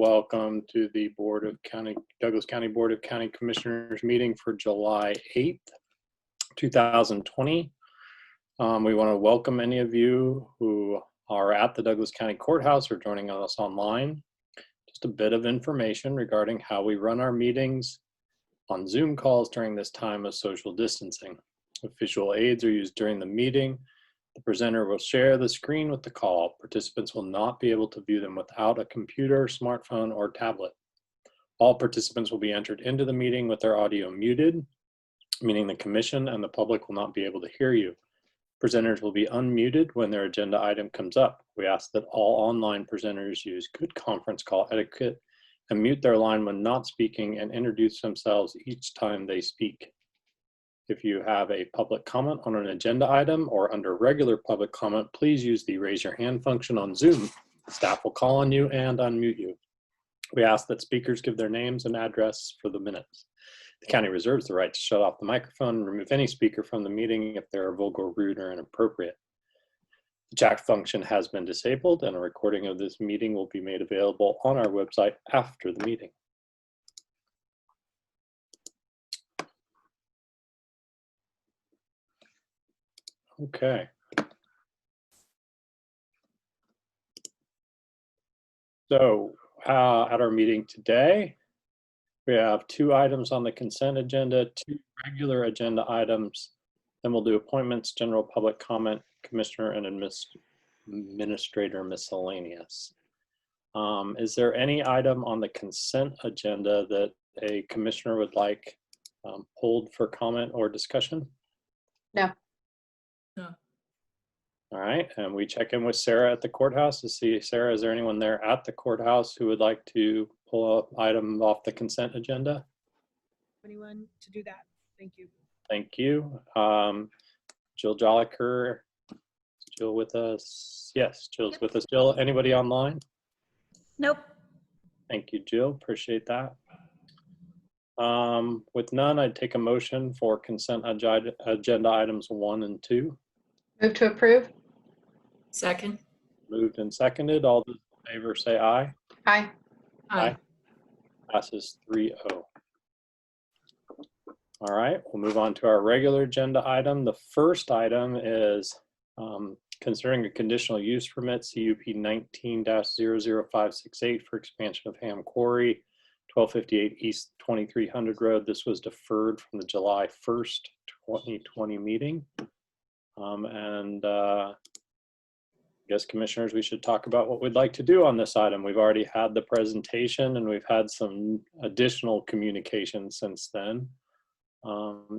Welcome to the Douglas County Board of County Commissioners meeting for July 8th, 2020. We want to welcome any of you who are at the Douglas County Courthouse or joining us online. Just a bit of information regarding how we run our meetings on Zoom calls during this time of social distancing. If visual aids are used during the meeting, the presenter will share the screen with the call. Participants will not be able to view them without a computer, smartphone, or tablet. All participants will be entered into the meeting with their audio muted, meaning the commission and the public will not be able to hear you. Presenters will be unmuted when their agenda item comes up. We ask that all online presenters use good conference call etiquette and mute their line when not speaking and introduce themselves each time they speak. If you have a public comment on an agenda item or under regular public comment, please use the raise your hand function on Zoom. Staff will call on you and unmute you. We ask that speakers give their names and address for the minutes. The county reserves the right to shut off the microphone and remove any speaker from the meeting if they are vulgar, rude, or inappropriate. The chat function has been disabled and a recording of this meeting will be made available on our website after the meeting. Okay. So at our meeting today, we have 2 items on the consent agenda, 2 regular agenda items. Then we'll do appointments, general public comment, commissioner and administrator miscellaneous. Is there any item on the consent agenda that a commissioner would like pulled for comment or discussion? No. No. All right, and we check in with Sarah at the courthouse to see, Sarah, is there anyone there at the courthouse who would like to pull an item off the consent agenda? Anyone to do that? Thank you. Thank you. Jill Jolliker, is Jill with us? Yes, Jill's with us. Jill, anybody online? Nope. Thank you, Jill. Appreciate that. With none, I'd take a motion for consent agenda items 1 and 2. Move to approve. Second. Moved and seconded. All those in favor say aye. Aye. Aye. Passes 3-0. All right, we'll move on to our regular agenda item. The first item is considering a conditional use permit, CUP 19-00568 for expansion of Ham Quarry, 1258 East 2300 Road. This was deferred from the July 1st, 2020 meeting. I guess, commissioners, we should talk about what we'd like to do on this item. We've already had the presentation and we've had some additional communication since then.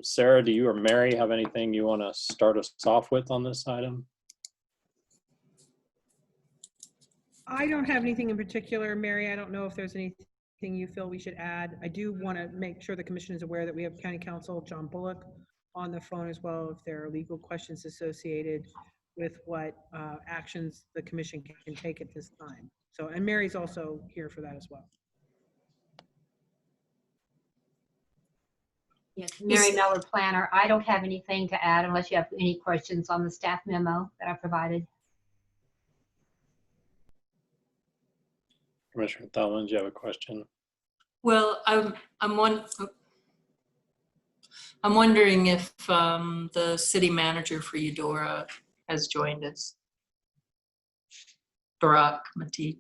Sarah, do you or Mary have anything you want to start us off with on this item? I don't have anything in particular. Mary, I don't know if there's anything you feel we should add. I do want to make sure the commission is aware that we have County Counsel John Bullock on the phone as well if there are legal questions associated with what actions the commission can take at this time. So, and Mary's also here for that as well. Yes, Mary Miller, planner. I don't have anything to add unless you have any questions on the staff memo that I provided. Commissioner Thelman, do you have a question? Well, I'm wondering if the city manager for Eudora has joined us. Barak Matit.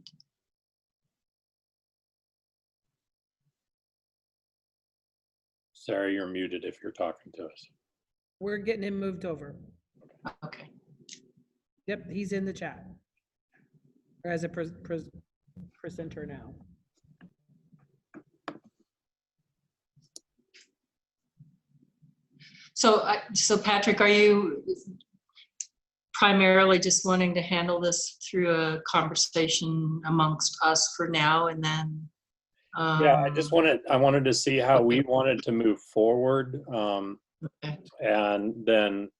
Sarah, you're muted if you're talking to us. We're getting him moved over. Okay. Yep, he's in the chat. Or as a presenter now. So Patrick, are you primarily just wanting to handle this through a conversation amongst us for now, and then? Yeah, I wanted to see how we wanted to move forward, Okay. and then,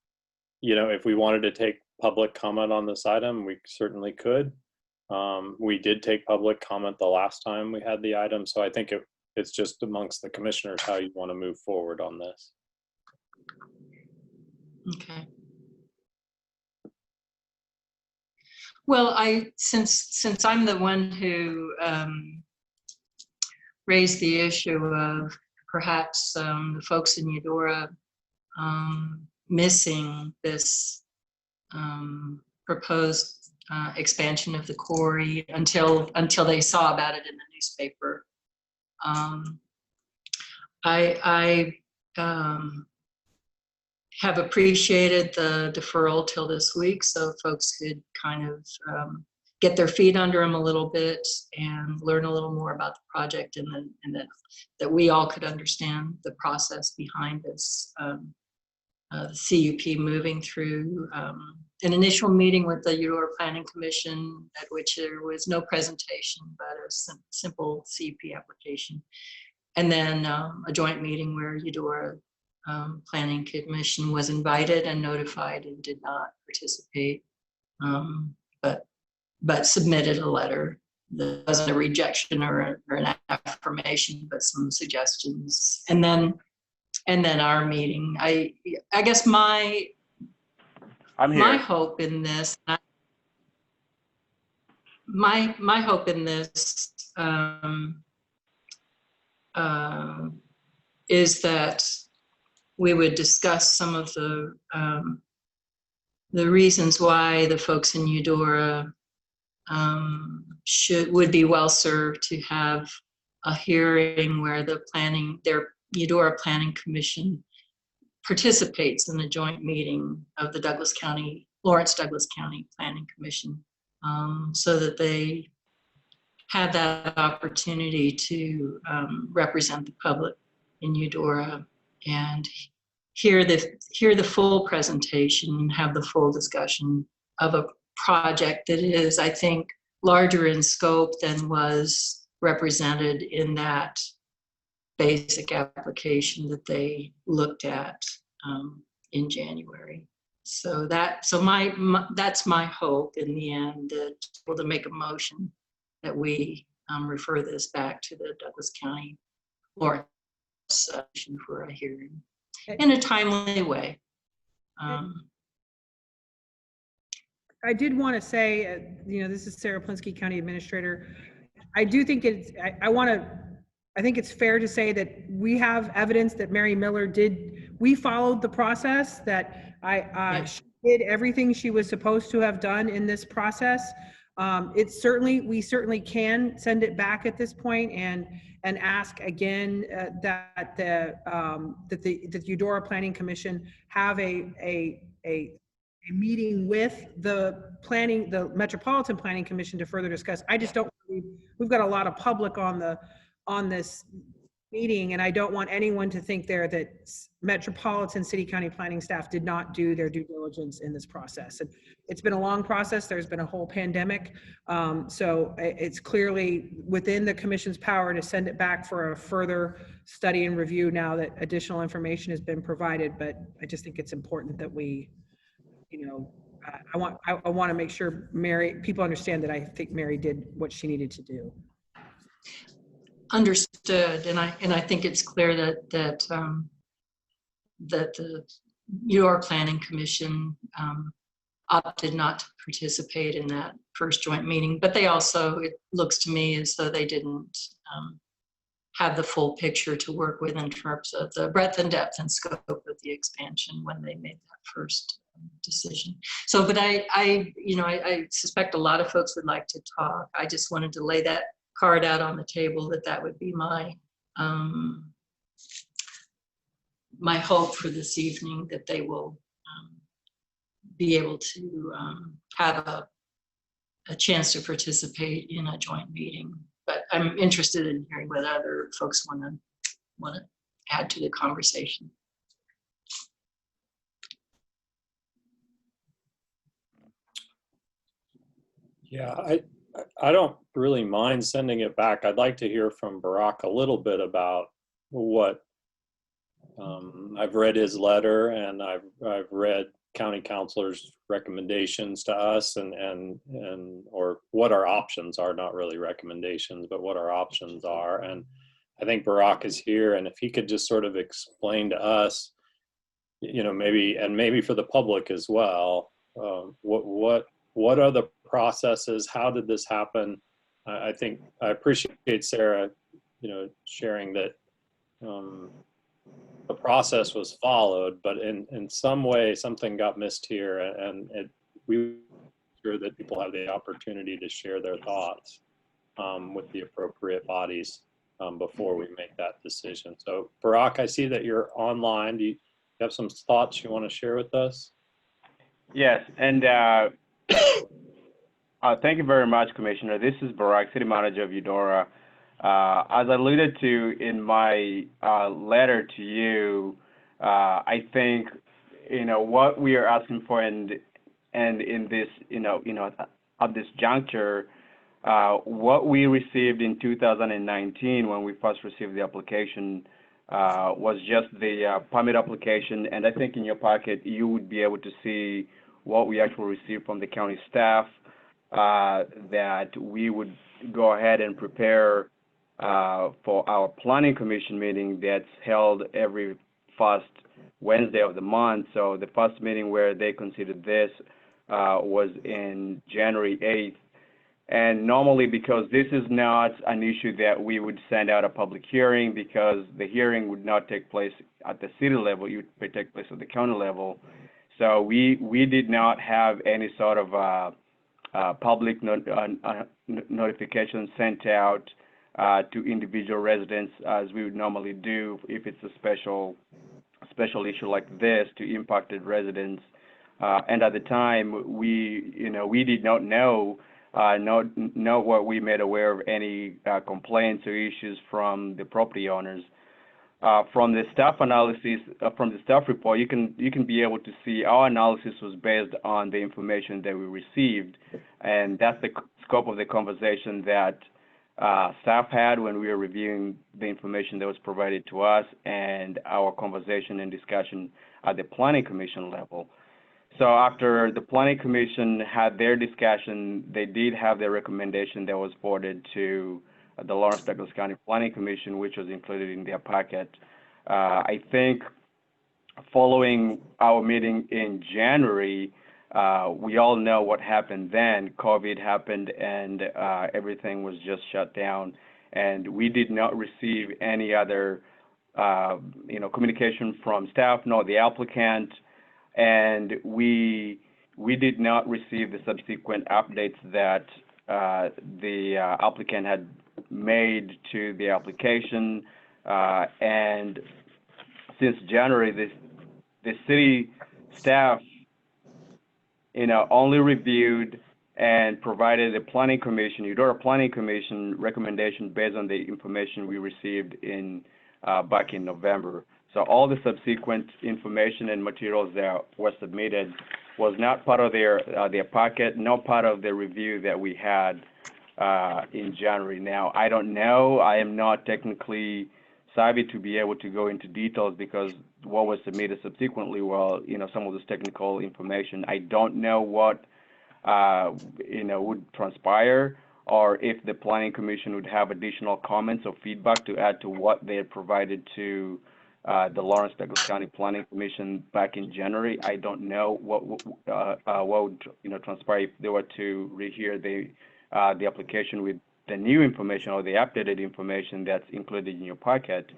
you know, if we wanted to take public comment on this item, we certainly could. We did take public comment the last time we had the item, so I think it's just amongst the commissioners how you want to move forward on this. Okay. Well, since I'm the one who raised the issue of perhaps the folks in Eudora missing this proposed expansion of the quarry until they saw about it in the newspaper. I have appreciated the deferral till this week, so folks could kind of get their feet under them a little bit and learn a little more about the project, and that we all could understand the process behind this. The CUP moving through an initial meeting with the Eudora Planning Commission, at which there was no presentation, but a simple CUP application. And then a joint meeting where Eudora Planning Commission was invited and notified and did not participate, but submitted a letter. There wasn't a rejection or an affirmation, but some suggestions. And then our meeting. I guess my hope in this, my hope in this is that we would discuss some of the reasons why the folks in Eudora would be well served to have a hearing where their Eudora Planning Commission participates in the joint meeting of the Lawrence Douglas County Planning Commission, so that they have that opportunity to represent the public in Eudora and hear the full presentation and have the full discussion of a project that is, I think, larger in scope than was represented in that basic application that they looked at in January. So that's my hope in the end, that we'll to make a motion that we refer this back to the Douglas County Lawrence for a hearing in a timely way. I did want to say, this is Sarah Plinsky, County Administrator. I do think I think it's fair to say that we have evidence that Mary Miller we followed the process, that she did everything she was supposed to have done in this process. We certainly can send it back at this point and ask again that the Eudora Planning Commission have a meeting with the Metropolitan Planning Commission to further discuss. I just don't believe we've got a lot of public on this meeting, and I don't want anyone to think that Metropolitan City County planning staff did not do their due diligence in this process. And it's been a long process. There's been a whole pandemic. So it's clearly within the commission's power to send it back for a further study and review now that additional information has been provided. But I just think it's important that we, I want to make sure people understand that I think Mary did what she needed to do. Understood, and I think it's clear that the Eudora Planning Commission opted not to participate in that first joint meeting, but they also, it looks to me as though they didn't have the full picture to work with in terms of the breadth and depth and scope of the expansion when they made that first decision. So, but I suspect a lot of folks would like to talk. I just wanted to lay that card out on the table that would be my my hope for this evening, that they will be able to have a chance to participate in a joint meeting. But I'm interested in hearing what other folks want to add to the conversation. Yeah, I don't really mind sending it back. I'd like to hear from Barack a little bit about what I've read his letter, and I've read county councilors' recommendations to us, or what our options are, not really recommendations, but what our options are. And I think Barack is here, and if he could just sort of explain to us, maybe for the public as well, what are the processes? How did this happen? I think I appreciate Sarah sharing that the process was followed, but in some way something got missed here, and we sure that people have the opportunity to share their thoughts with the appropriate bodies before we make that decision. So Barak, I see that you're online. Do you have some thoughts you want to share with us? Yes, and thank you very much, Commissioner. This is Barak, City Manager of Eudora. As I alluded to in my letter to you, I think what we are asking for, and in this at this juncture, what we received in 2019 when we first received the application was just the permit application, and I think in your packet you would be able to see what we actually received from the county staff, that we would go ahead and prepare for our planning commission meeting that's held every first Wednesday of the month. So the first meeting where they considered this was in January 8th. And normally, because this is not an issue that we would send out a public hearing, because the hearing would not take place at the city level, it would take place at the county level. So we did not have any sort of public notification sent out to individual residents as we would normally do if it's a special issue like this to impacted residents. And at the time, we did not know what we made aware of any complaints or issues from the property owners. From the staff analysis, from the staff report, you can be able to see our analysis was based on the information that we received, and that's the scope of the conversation that staff had when we were reviewing the information that was provided to us, and our conversation and discussion at the Planning Commission level. So after the Planning Commission had their discussion, they did have their recommendation that was forwarded to the Lawrence Douglas County Planning Commission, which was included in their packet. I think following our meeting in January, we all know what happened then. COVID happened and everything was just shut down. And we did not receive any other communication from staff nor the applicant. And we did not receive the subsequent updates that the applicant had made to the application. And since January, the city staff, only reviewed and provided the Planning Commission, Eudora Planning Commission recommendation based on the information we received back in November. So all the subsequent information and materials that were submitted was not part of their packet, not part of the review that we had in January. Now, I don't know. I am not technically savvy to be able to go into details because what was submitted subsequently, some of this technical information. I don't know what, would transpire, or if the Planning Commission would have additional comments or feedback to add to what they had provided to the Lawrence Douglas County Planning Commission back in January. I don't know what would transpire if they were to rehear the application with the new information or the updated information that's included in your packet.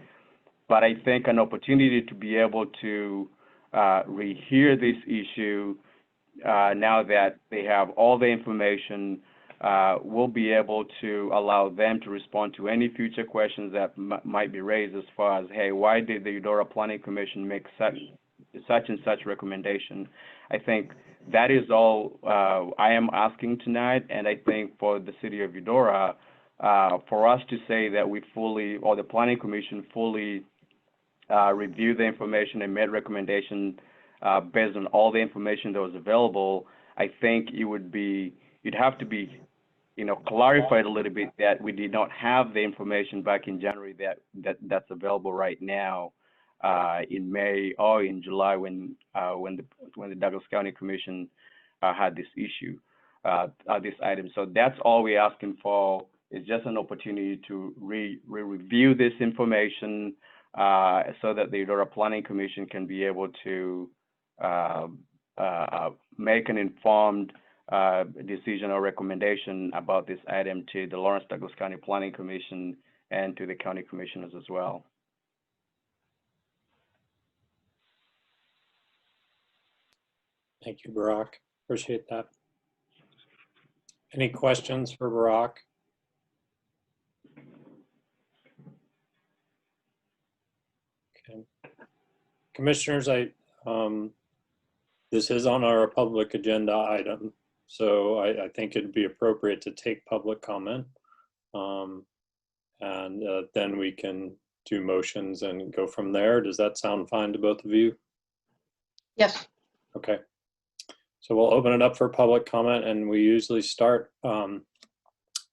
But I think an opportunity to be able to rehear this issue now that they have all the information, will be able to allow them to respond to any future questions that might be raised as far as, hey, why did the Eudora Planning Commission make such and such recommendation? I think that is all I am asking tonight, and I think for the city of Eudora, for us to say that we fully, or the Planning Commission fully reviewed the information and made recommendation based on all the information that was available, I think you'd have to be clarified a little bit that we did not have the information back in January that's available right now in May or in July when the Douglas County Commission had this issue, this item. So that's all we're asking for, is just an opportunity to review this information so that the Eudora Planning Commission can be able to make an informed decision or recommendation about this item to the Lawrence Douglas County Planning Commission and to the county commissioners as well. Thank you, Barack. Appreciate that. Any questions for Barack? Okay. Commissioners, this is on our public agenda item, so I think it'd be appropriate to take public comment. Then we can do motions and go from there. Does that sound fine to both of you? Yes. Okay. So we'll open it up for public comment, and we usually start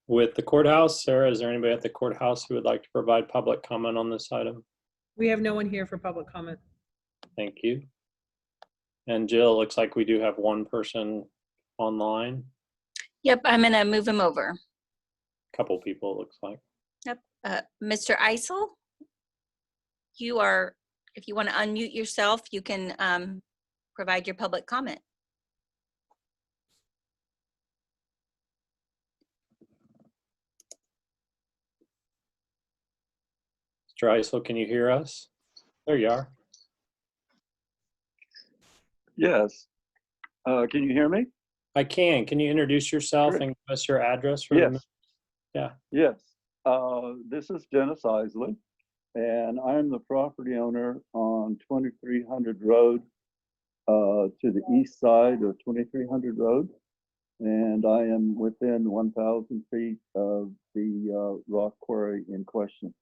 with the courthouse. Sarah, is there anybody at the courthouse who would like to provide public comment on this item? We have no one here for public comment. Thank you. And Jill, looks like we do have one person online. Yep, I'm gonna move him over. Couple people, it looks like. Yep, Mr. Isel, you are, if you want to unmute yourself, you can provide your public comment. Mr. Isel, can you hear us? There you are. Yes. Can you hear me? I can. Can you introduce yourself Sure. and give us your address? For Yes. Yeah. Yes. This is Dennis Isley, and I'm the property owner on 2300 Road, to the east side of 2300 Road. And I am within 1,000 feet of the rock quarry in question.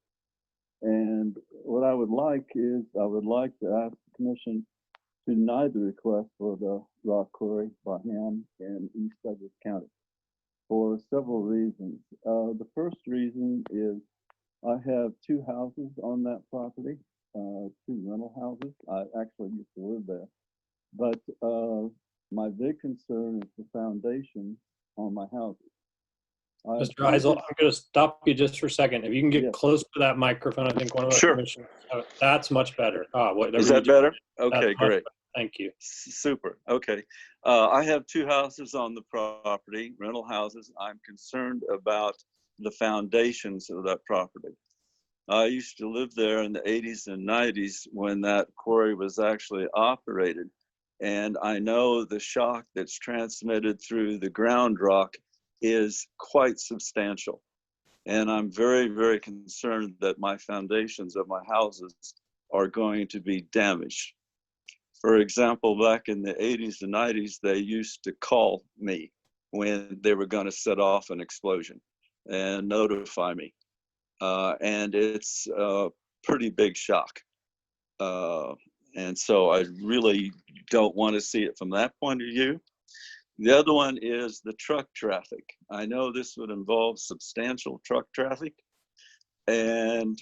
And what I would like is, I would like to ask the commission to deny the request for the rock quarry by hand in East Douglas County for several reasons. The first reason is I have two houses on that property, two rental houses. I actually used to live there. But my big concern is the foundation on my houses. Mr. Isel, I'm going to stop you just for a second. If you can get Yes. close to that microphone, I think one of our Sure. commissioners, that's much better. Is that better? Okay, That's much great. better. Thank you. Super. Okay. I have two houses on the property, rental houses. I'm concerned about the foundations of that property. I used to live there in the 80s and 90s when that quarry was actually operated. And I know the shock that's transmitted through the ground rock is quite substantial. And I'm very, very concerned that my foundations of my houses are going to be damaged. For example, back in the 80s and 90s, they used to call me when they were going to set off an explosion and notify me. And it's a pretty big shock. And so I really don't want to see it from that point of view. The other one is the truck traffic. I know this would involve substantial truck traffic, and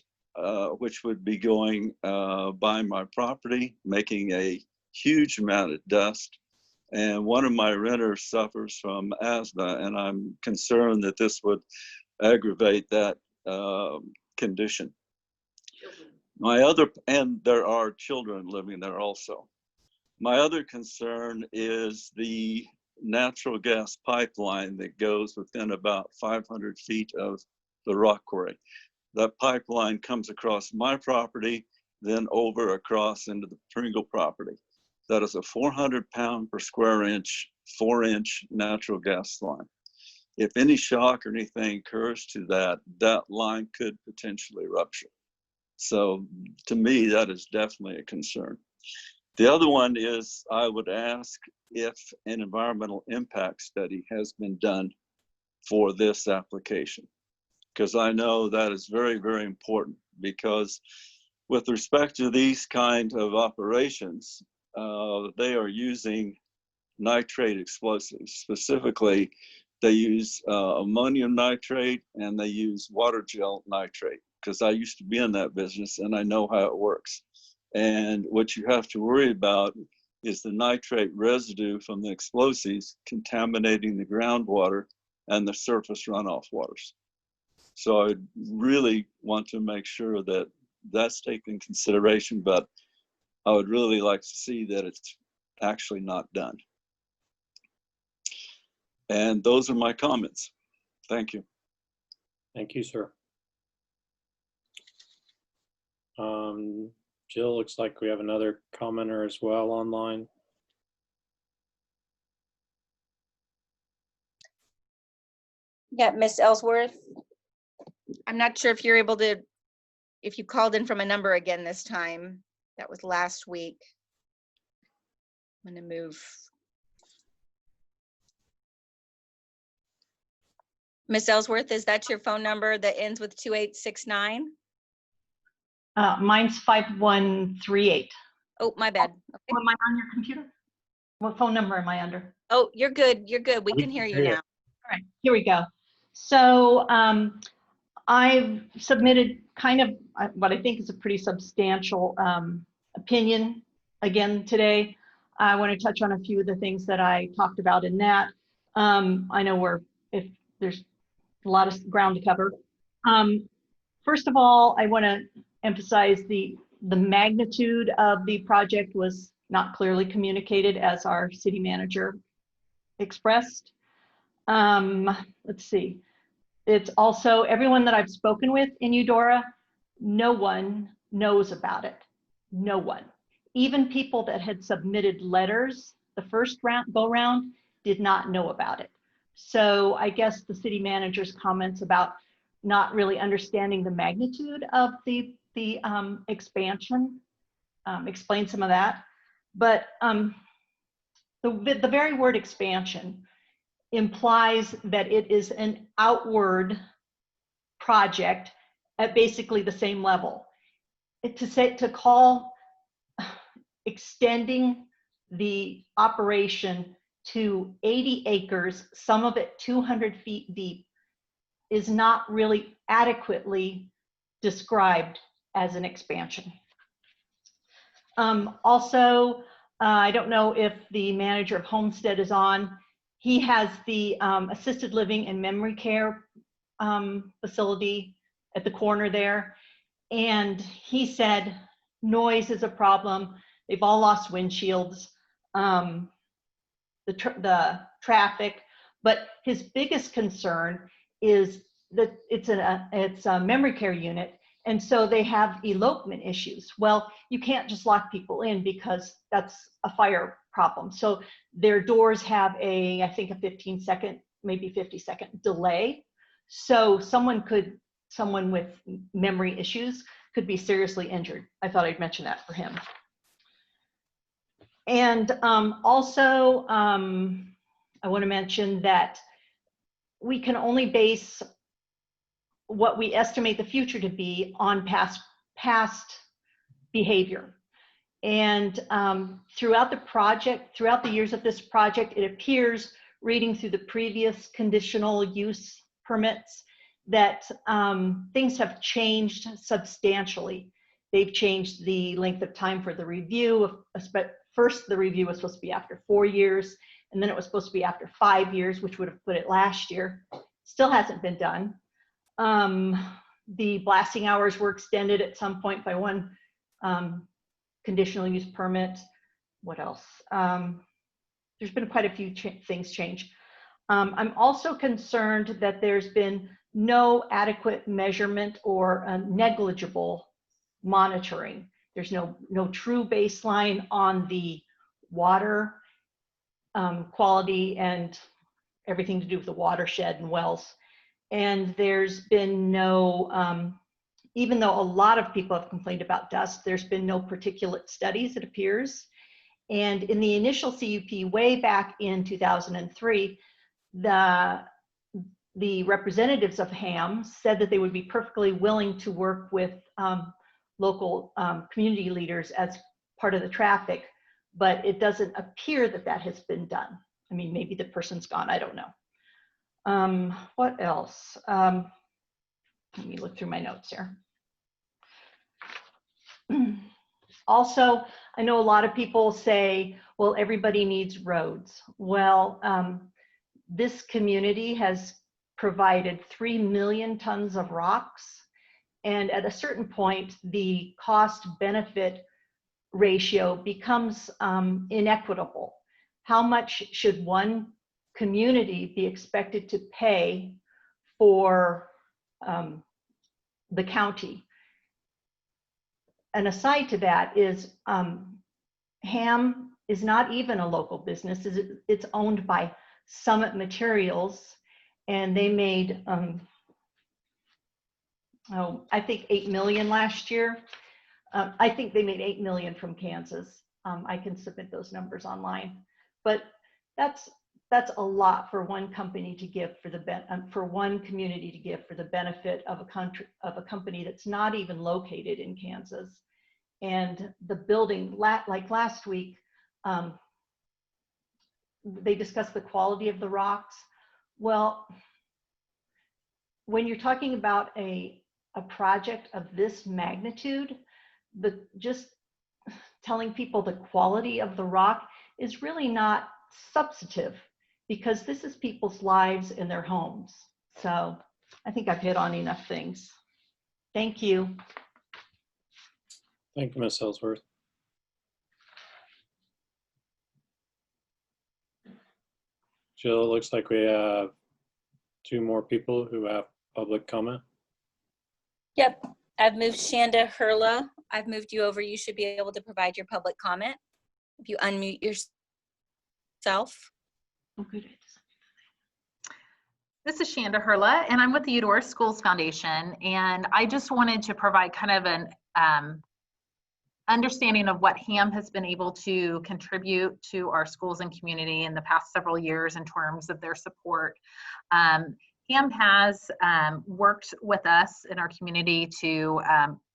which would be going by my property, making a huge amount of dust. And one of my renters suffers from asthma, and I'm concerned that this would aggravate that condition. And there are children living there also. My other concern is the natural gas pipeline that goes within about 500 feet of the rock quarry. That pipeline comes across my property, then over across into the Pringle property. That is a 400 pound per square inch, 4-inch natural gas line. If any shock or anything occurs to that, that line could potentially rupture. So to me, that is definitely a concern. The other one is I would ask if an environmental impact study has been done for this application, because I know that is very, very important, because with respect to these kind of operations, they are using nitrate explosives. Specifically, they use ammonium nitrate and they use water gel nitrate, because I used to be in that business and I know how it works. And what you have to worry about is the nitrate residue from the explosives contaminating the groundwater and the surface runoff waters. So I really want to make sure that that's taken into consideration, but I would really like to see that it's actually not done. And those are my comments. Thank you. Thank you, sir. Jill, looks like we have another commenter as well online. Yeah, Miss Ellsworth. I'm not sure if you're able to, if you called in from a number again this time. That was last week. I'm gonna move. Miss Ellsworth, is that your phone number that ends with 2869? Mine's 5138. Oh, my bad. Okay. Am I on your computer? What phone number am I under? Oh, you're good. You're good. We can hear you now. All right, here we go. So I've submitted kind of what I think is a pretty substantial opinion again today. I want to touch on a few of the things that I talked about in that. I know if there's a lot of ground to cover. First of all, I want to emphasize the magnitude of the project was not clearly communicated, as our city manager expressed. Let's see. It's also everyone that I've spoken with in Eudora, no one knows about it. No one. Even people that had submitted letters the first go round did not know about it. So I guess the city manager's comments about not really understanding the magnitude of the expansion explain some of that. But the very word expansion implies that it is an outward project at basically the same level. To call extending the operation to 80 acres, some of it 200 feet deep, is not really adequately described as an expansion. Also, I don't know if the manager of Homestead is on. He has the assisted living and memory care facility at the corner there. And he said noise is a problem. They've all lost windshields, the traffic. But his biggest concern is that it's a memory care unit. And so they have elopement issues. Well, you can't just lock people in because that's a fire problem. So their doors have I think a 15-second, maybe 50-second delay. So someone with memory issues could be seriously injured. I thought I'd mention that for him. And also, I want to mention that we can only base what we estimate the future to be on past behavior. And throughout the years of this project, it appears, reading through the previous conditional use permits, that things have changed substantially. They've changed the length of time for the review. First, the review was supposed to be after 4 years, and then it was supposed to be after 5 years, which would have put it last year. Still hasn't been done. The blasting hours were extended at some point by one conditional use permit. What else? There's been quite a few things change. I'm also concerned that there's been no adequate measurement or negligible monitoring. There's no true baseline on the water quality and everything to do with the watershed and wells. And there's been no, even though a lot of people have complained about dust, there's been no particulate studies, it appears. And in the initial CUP way back in 2003, the representatives of HAM said that they would be perfectly willing to work with local community leaders as part of the traffic, but it doesn't appear that that has been done. I mean, maybe the person's gone, I don't know. What else? Let me look through my notes here. Also, I know a lot of people say, well, everybody needs roads. Well, this community has provided 3 million tons of rocks. And at a certain point, the cost-benefit ratio becomes inequitable. How much should one community be expected to pay for the county? an aside to that is Ham is not even a local business. It's owned by Summit Materials, and they made, I think 8 million last year. I think they made 8 million from Kansas. I can submit those numbers online, but that's a lot for one company to give for one community to give for the benefit of a company that's not even located in Kansas. And the building, like last week, they discussed the quality of the rocks. Well, when you're talking about a project of this magnitude, just telling people the quality of the rock is really not substantive, because this is people's lives in their homes. So I think I've hit on enough things. Thank you. Thank you, Ms. Ellsworth. Jill, it looks like we have 2 more people who have public comment. Yep, I've moved Shanda Hurla. I've moved you over. You should be able to provide your public comment if you unmute yourself. Oh, good. This is Shanda Hurla, and I'm with the Eudora Schools Foundation, and I just wanted to provide kind of an understanding of what HAM has been able to contribute to our schools and community in the past several years in terms of their support. HAM has worked with us in our community to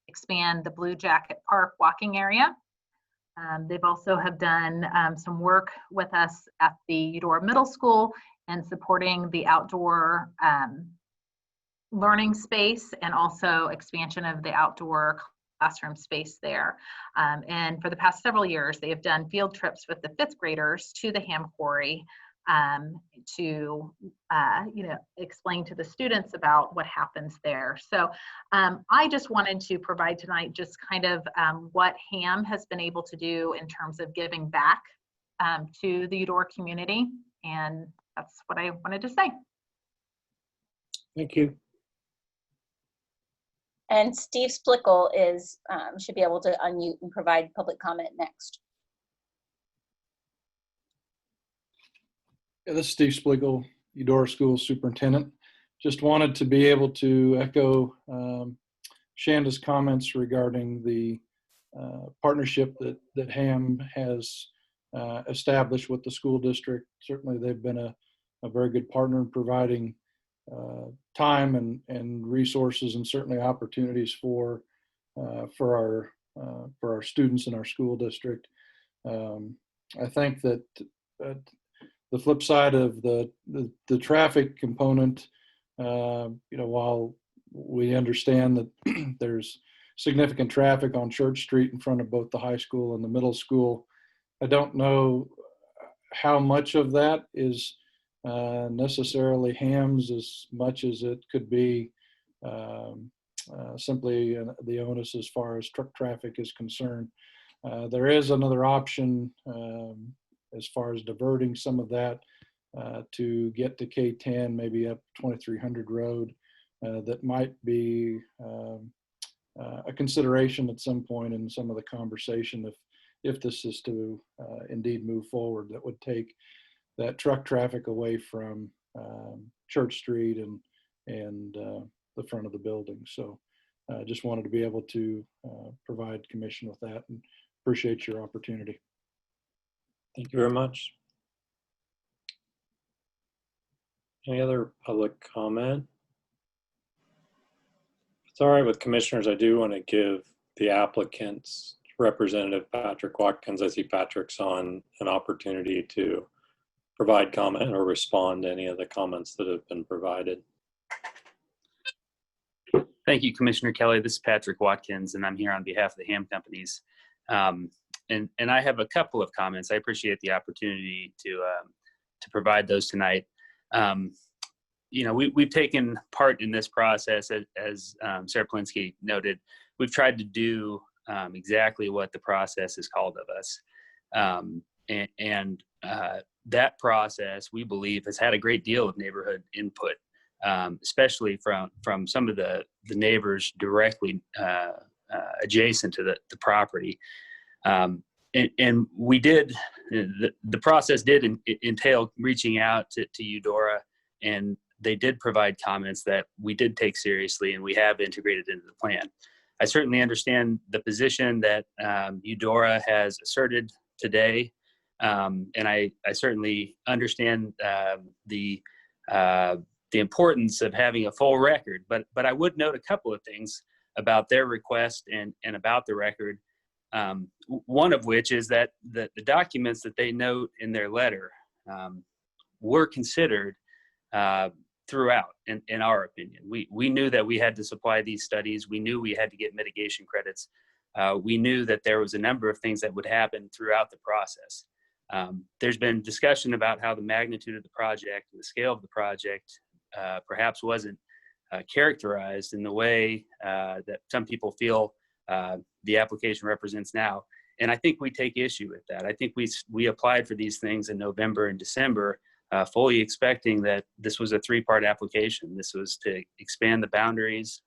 expand the Blue Jacket Park walking area. They've also have done some work with us at the Eudora Middle School and supporting the outdoor learning space, and also expansion of the outdoor classroom space there. And for the past several years, they have done field trips with the 5th graders to the Ham Quarry to explain to the students about what happens there. So I just wanted to provide tonight just kind of what HAM has been able to do in terms of giving back to the Eudora community, and that's what I wanted to say. Thank you. And Steve Splickle is should be able to unmute and provide public comment next. Yeah, this is Steve Splickle, Eudora Schools Superintendent. Just wanted to be able to echo Shanda's comments regarding the partnership that HAM has established with the school district. Certainly they've been a very good partner in providing time and resources, and certainly opportunities for our students in our school district. I think that the flip side of the traffic component, while we understand that there's significant traffic on Church Street in front of both the high school and the middle school, I don't know how much of that is necessarily HAM's, as much as it could be simply the onus as far as truck traffic is concerned. There is another option as far as diverting some of that to get to K10, maybe up 2300 Road, that might be a consideration at some point in some of the conversation if this is to indeed move forward, that would take that truck traffic away from Church Street and the front of the building. So just wanted to be able to provide commission with that, and appreciate your opportunity. Thank you very much. Any other public comment? If it's all right with commissioners, I do want to give the applicant's representative, Patrick Watkins, I see Patrick's on, an opportunity to provide comment or respond to any of the comments that have been provided. Thank you, Commissioner Kelly. This is Patrick Watkins, and I'm here on behalf of the HAM companies. And I have a couple of comments. I appreciate the opportunity to provide those tonight. We've taken part in this process, as Sarah Plinsky noted. We've tried to do exactly what the process has called of us. That process, we believe, has had a great deal of neighborhood input, especially from some of the neighbors directly adjacent to the property. And we did, the process did entail reaching out to Eudora, and they did provide comments that we did take seriously and we have integrated into the plan. I certainly understand the position that Eudora has asserted today, and I certainly understand the importance of having a full record. But I would note a couple of things about their request and about the record. One of which is that the documents that they note in their letter were considered throughout, in our opinion. We knew that we had to supply these studies. We knew we had to get mitigation credits. We knew that there was a number of things that would happen throughout the process. There's been discussion about how the magnitude of the project and the scale of the project perhaps wasn't characterized in the way that some people feel the application represents now. And I think we take issue with that. I think we applied for these things in November and December, fully expecting that this was a three-part application. This was to expand the boundaries,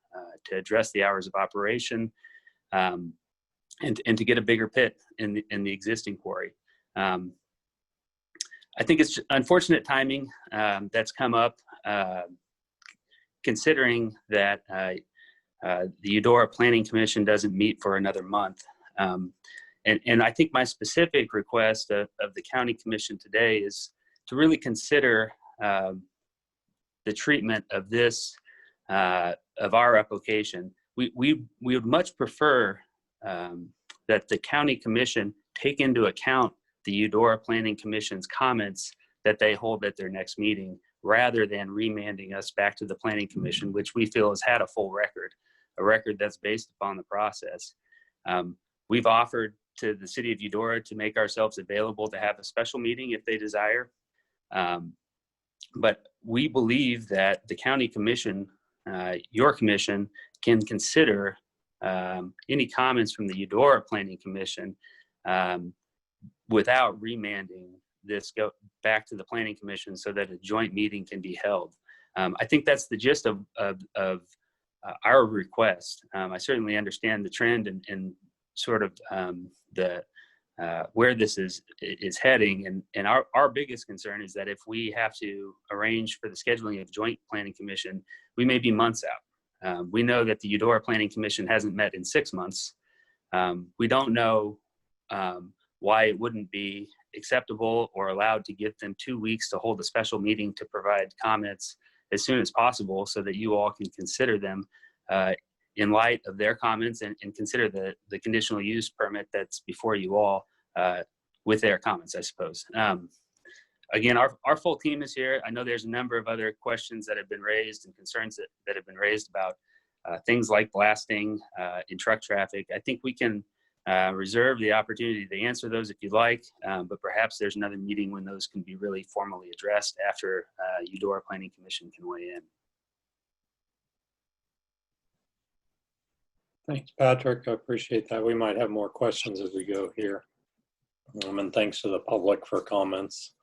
to address the hours of operation, and to get a bigger pit in the existing quarry. I think it's unfortunate timing that's come up, considering that the Eudora Planning Commission doesn't meet for another month. And I think my specific request of the County Commission today is to really consider the treatment of this, of our application. We would much prefer that the County Commission take into account the Eudora Planning Commission's comments that they hold at their next meeting, rather than remanding us back to the Planning Commission, which we feel has had a full record, a record that's based upon the process. We've offered to the city of Eudora to make ourselves available to have a special meeting if they desire. But we believe that the County Commission, your commission, can consider any comments from the Eudora Planning Commission without remanding this go back to the Planning Commission so that a joint meeting can be held. I think that's the gist of our request. I certainly understand the trend and sort of where this is heading, and our biggest concern is that if we have to arrange for the scheduling of joint planning commission, we may be months out. We know that the Eudora Planning Commission hasn't met in 6 months. We don't know why it wouldn't be acceptable or allowed to give them 2 weeks to hold a special meeting to provide comments as soon as possible so that you all can consider them in light of their comments and consider the conditional use permit that's before you all with their comments, I suppose. Again, our full team is here. I know there's a number of other questions that have been raised and concerns that have been raised about things like blasting in truck traffic. I think we can reserve the opportunity to answer those if you'd like, but perhaps there's another meeting when those can be really formally addressed after Eudora Planning Commission can weigh in. Thanks, Patrick. I appreciate that. We might have more questions as we go here. And thanks to the public for comments.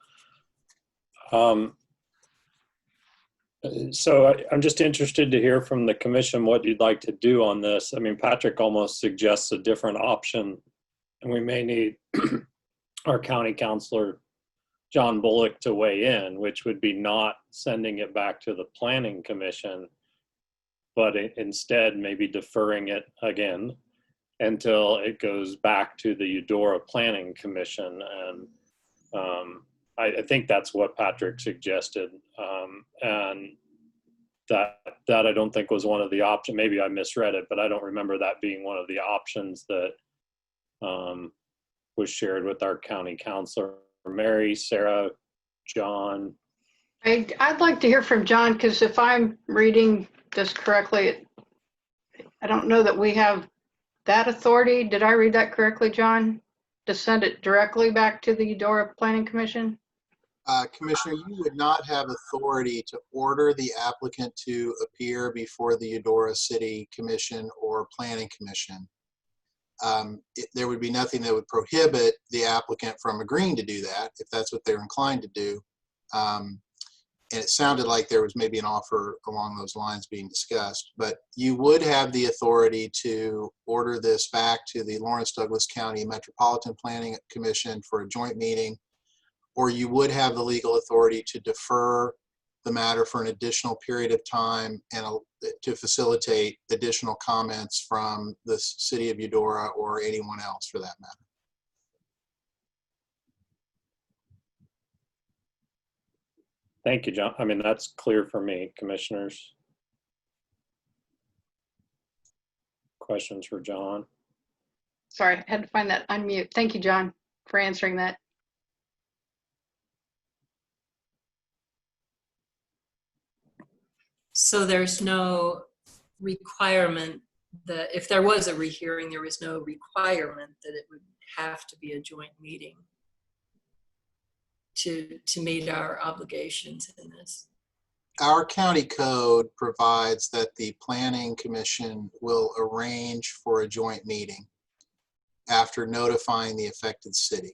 So I'm just interested to hear from the commission what you'd like to do on this. I mean, Patrick almost suggests a different option, and we may need our county councilor, John Bullock, to weigh in, which would be not sending it back to the planning commission, but instead maybe deferring it again until it goes back to the Eudora Planning Commission. And I think that's what Patrick suggested. And that I don't think was one of the options. Maybe I misread it, but I don't remember that being one of the options that was shared with our county councilor. Mary, Sarah, John. I'd like to hear from John, because if I'm reading this correctly, I don't know that we have that authority. Did I read that correctly, John? To send it directly back to the Eudora Planning Commission? Commissioner, you would not have authority to order the applicant to appear before the Eudora City Commission or Planning Commission. There would be nothing that would prohibit the applicant from agreeing to do that if that's what they're inclined to do. and it sounded like there was maybe an offer along those lines being discussed, but you would have the authority to order this back to the Lawrence Douglas County Metropolitan Planning Commission for a joint meeting, or you would have the legal authority to defer the matter for an additional period of time and to facilitate additional comments from the city of Eudora or anyone else for that matter. Thank you, John. I mean, that's clear for me. Commissioners? Questions for John? Sorry, I had to find that unmute. Thank you, John, for answering that. So there's no requirement that if there was a rehearing, there was no requirement that it would have to be a joint meeting to meet our obligations in this. Our county code provides that the Planning Commission will arrange for a joint meeting after notifying the affected city.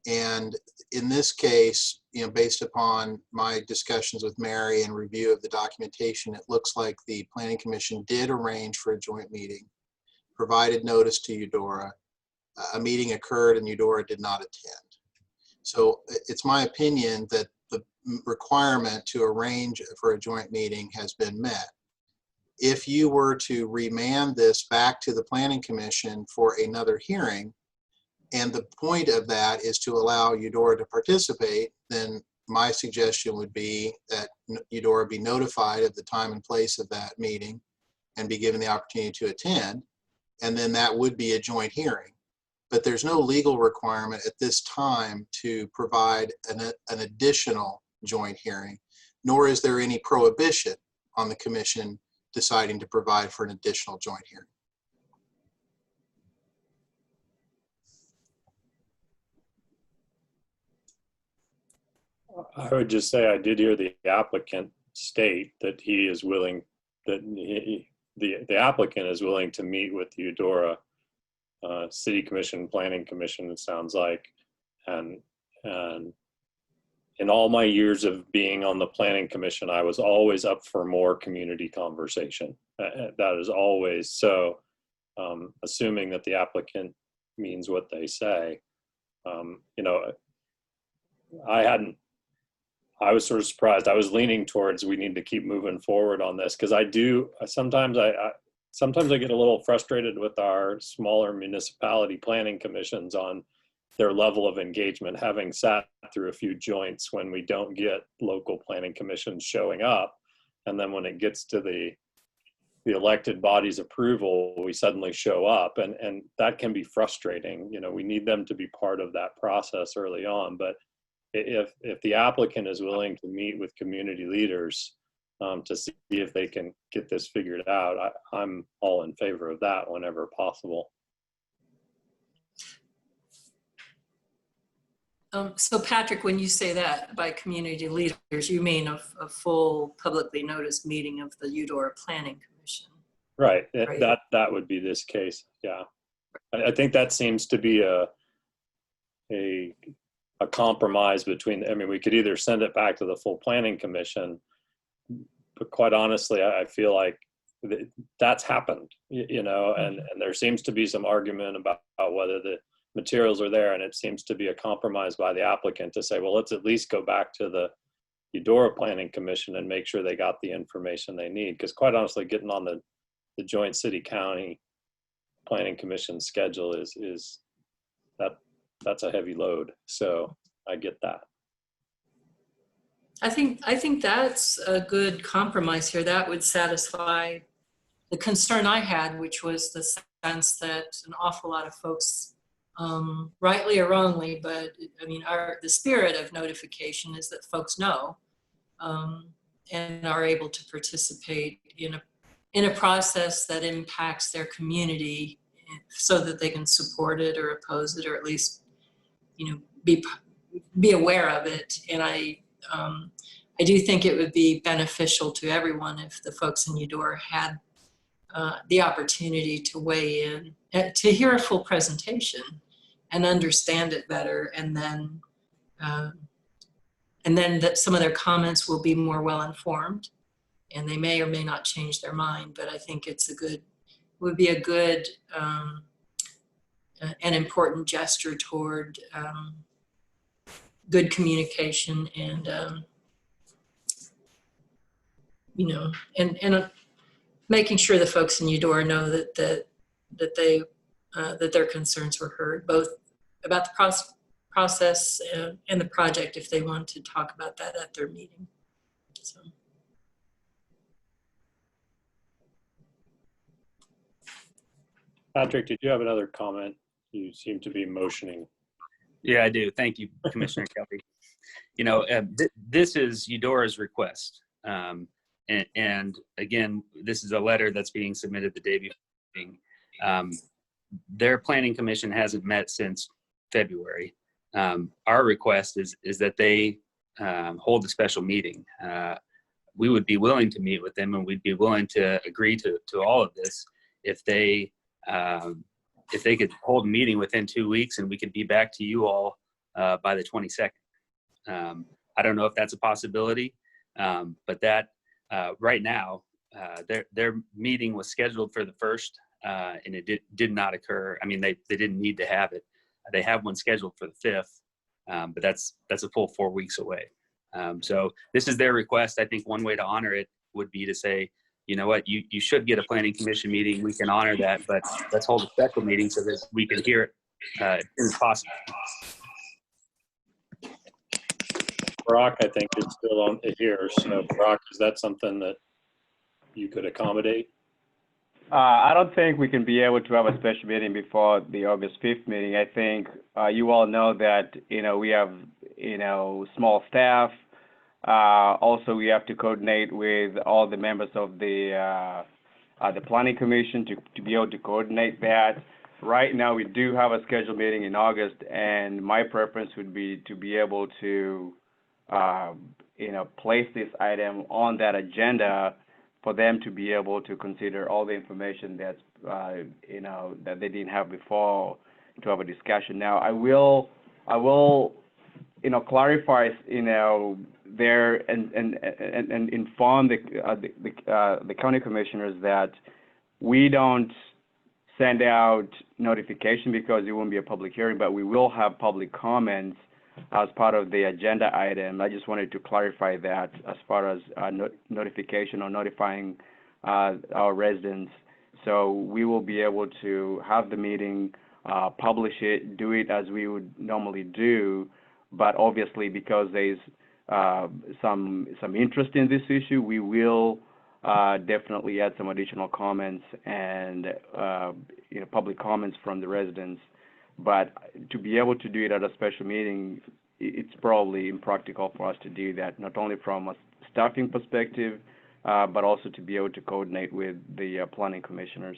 And in this case, you know, based upon my discussions with Mary and review of the documentation, it looks like the Planning Commission did arrange for a joint meeting, provided notice to Eudora. A meeting occurred and Eudora did not attend. So it's my opinion that the requirement to arrange for a joint meeting has been met. If you were to remand this back to the Planning Commission for another hearing, and the point of that is to allow Eudora to participate, then my suggestion would be that Eudora be notified of the time and place of that meeting and be given the opportunity to attend, and then that would be a joint hearing. But there's no legal requirement at this time to provide an additional joint hearing, nor is there any prohibition on the commission deciding to provide for an additional joint hearing. I would just say I did hear the applicant state that he is willing, that the applicant is willing to meet with the Eudora City Commission, Planning Commission, it sounds like. And in all my years of being on the Planning Commission, I was always up for more community conversation. That is always so. Assuming that the applicant means what they say, you know, I was sort of surprised. I was leaning towards we need to keep moving forward on this, because sometimes I get a little frustrated with our smaller municipality planning commissions on their level of engagement, having sat through a few joints when we don't get local planning commissions showing up. And then when it gets to the elected body's approval, we suddenly show up, and that can be frustrating. You know, we need them to be part of that process early on. But if the applicant is willing to meet with community leaders to see if they can get this figured out, I'm all in favor of that whenever possible. So Patrick, when you say that by community leaders, you mean a full publicly noticed meeting of the Eudora Planning Commission? Right, Right. That would be this case, yeah. I think that seems to be a compromise between, I mean, we could either send it back to the full Planning Commission, but quite honestly, I feel like that's happened, you know, and there seems to be some argument about whether the materials are there, and it seems to be a compromise by the applicant to say, well, let's at least go back to the Eudora Planning Commission and make sure they got the information they need. Because quite honestly, getting on the joint city-county planning commission schedule is that's a heavy load. So I get that. I think that's a good compromise here. That would satisfy the concern I had, which was the sense that an awful lot of folks, rightly or wrongly, but I mean, the spirit of notification is that folks know and are able to participate in a process that impacts their community, so that they can support it or oppose it, or at least, you know, be aware of it. And I do think it would be beneficial to everyone if the folks in Eudora had the opportunity to weigh in, to hear a full presentation and understand it better, and then and then that some of their comments will be more well-informed, and they may or may not change their mind, but I think it's would be a good an important gesture toward good communication and you know, and making sure the folks in Eudora know that their concerns were heard, both about the process and the project, if they want to talk about that at their meeting. So. Patrick, did you have another comment? You seem to be motioning. Yeah, I do. Thank you, Commissioner Kelly. You know, this is Eudora's request. And again, this is a letter that's being submitted the day before. Their planning commission hasn't met since February. Our request is that they hold a special meeting. We would be willing to meet with them, and we'd be willing to agree to all of this if they could hold a meeting within 2 weeks, and we could be back to you all by the 22nd. I don't know if that's a possibility, but that right now, their meeting was scheduled for the 1st, and it did not occur. I mean, they didn't need to have it. They have one scheduled for the 5th, but that's a full 4 weeks away. So this is their request. I think one way to honor it would be to say, you know what, you should get a planning commission meeting. We can honor that, but let's hold a special meeting so that we can hear it as soon as possible. Brock, I think, is still on here. So Brock, is that something that you could accommodate? I don't think we can be able to have a special meeting before the August 5th meeting. I think you all know that, you know, we have, you know, small staff. Also, we have to coordinate with all the members of the Planning Commission to be able to coordinate that. Right now, we do have a scheduled meeting in August, and my preference would be to be able to, you know, place this item on that agenda for them to be able to consider all the information that's, you know, that they didn't have before, to have a discussion. Now, I will, you know, clarify, you know, there and inform the county commissioners that we don't send out notification because it won't be a public hearing, but we will have public comments as part of the agenda item. I just wanted to clarify that as far as notification or notifying our residents. So we will be able to have the meeting, publish it, do it as we would normally do, but obviously because there's some interest in this issue, we will definitely add some additional comments and you know, public comments from the residents. But to be able to do it at a special meeting, it's probably impractical for us to do that, not only from a staffing perspective, but also to be able to coordinate with the planning commissioners.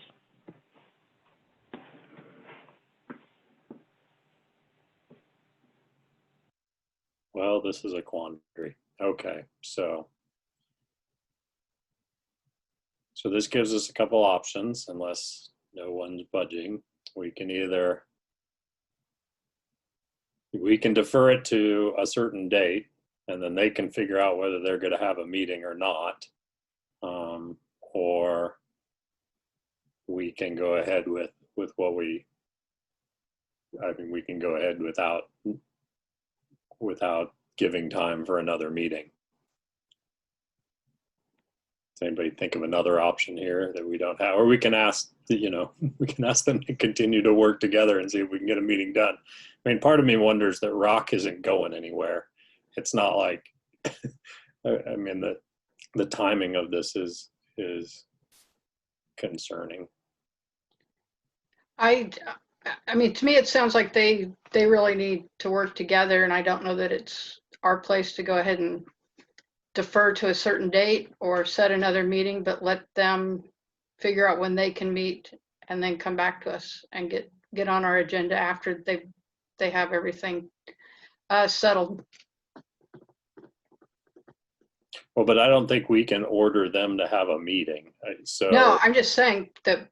Well, this is a quandary. Okay, so this gives us a couple options, unless no one's budging. We can either defer it to a certain date, and then they can figure out whether they're going to have a meeting or not, or we can go ahead with what we. I mean, we can go ahead without giving time for another meeting. Does anybody think of another option here that we don't have? Or we can ask, you know, we can ask them to continue to work together and see if we can get a meeting done. I mean, part of me wonders that Rock isn't going anywhere. It's not like, I mean, the timing of this is concerning. I mean, to me, it sounds like they really need to work together, and I don't know that it's our place to go ahead and defer to a certain date or set another meeting, but let them figure out when they can meet and then come back to us and get on our agenda after they have everything settled. Well, but I don't think we can order them to have a meeting. So No, I'm just saying that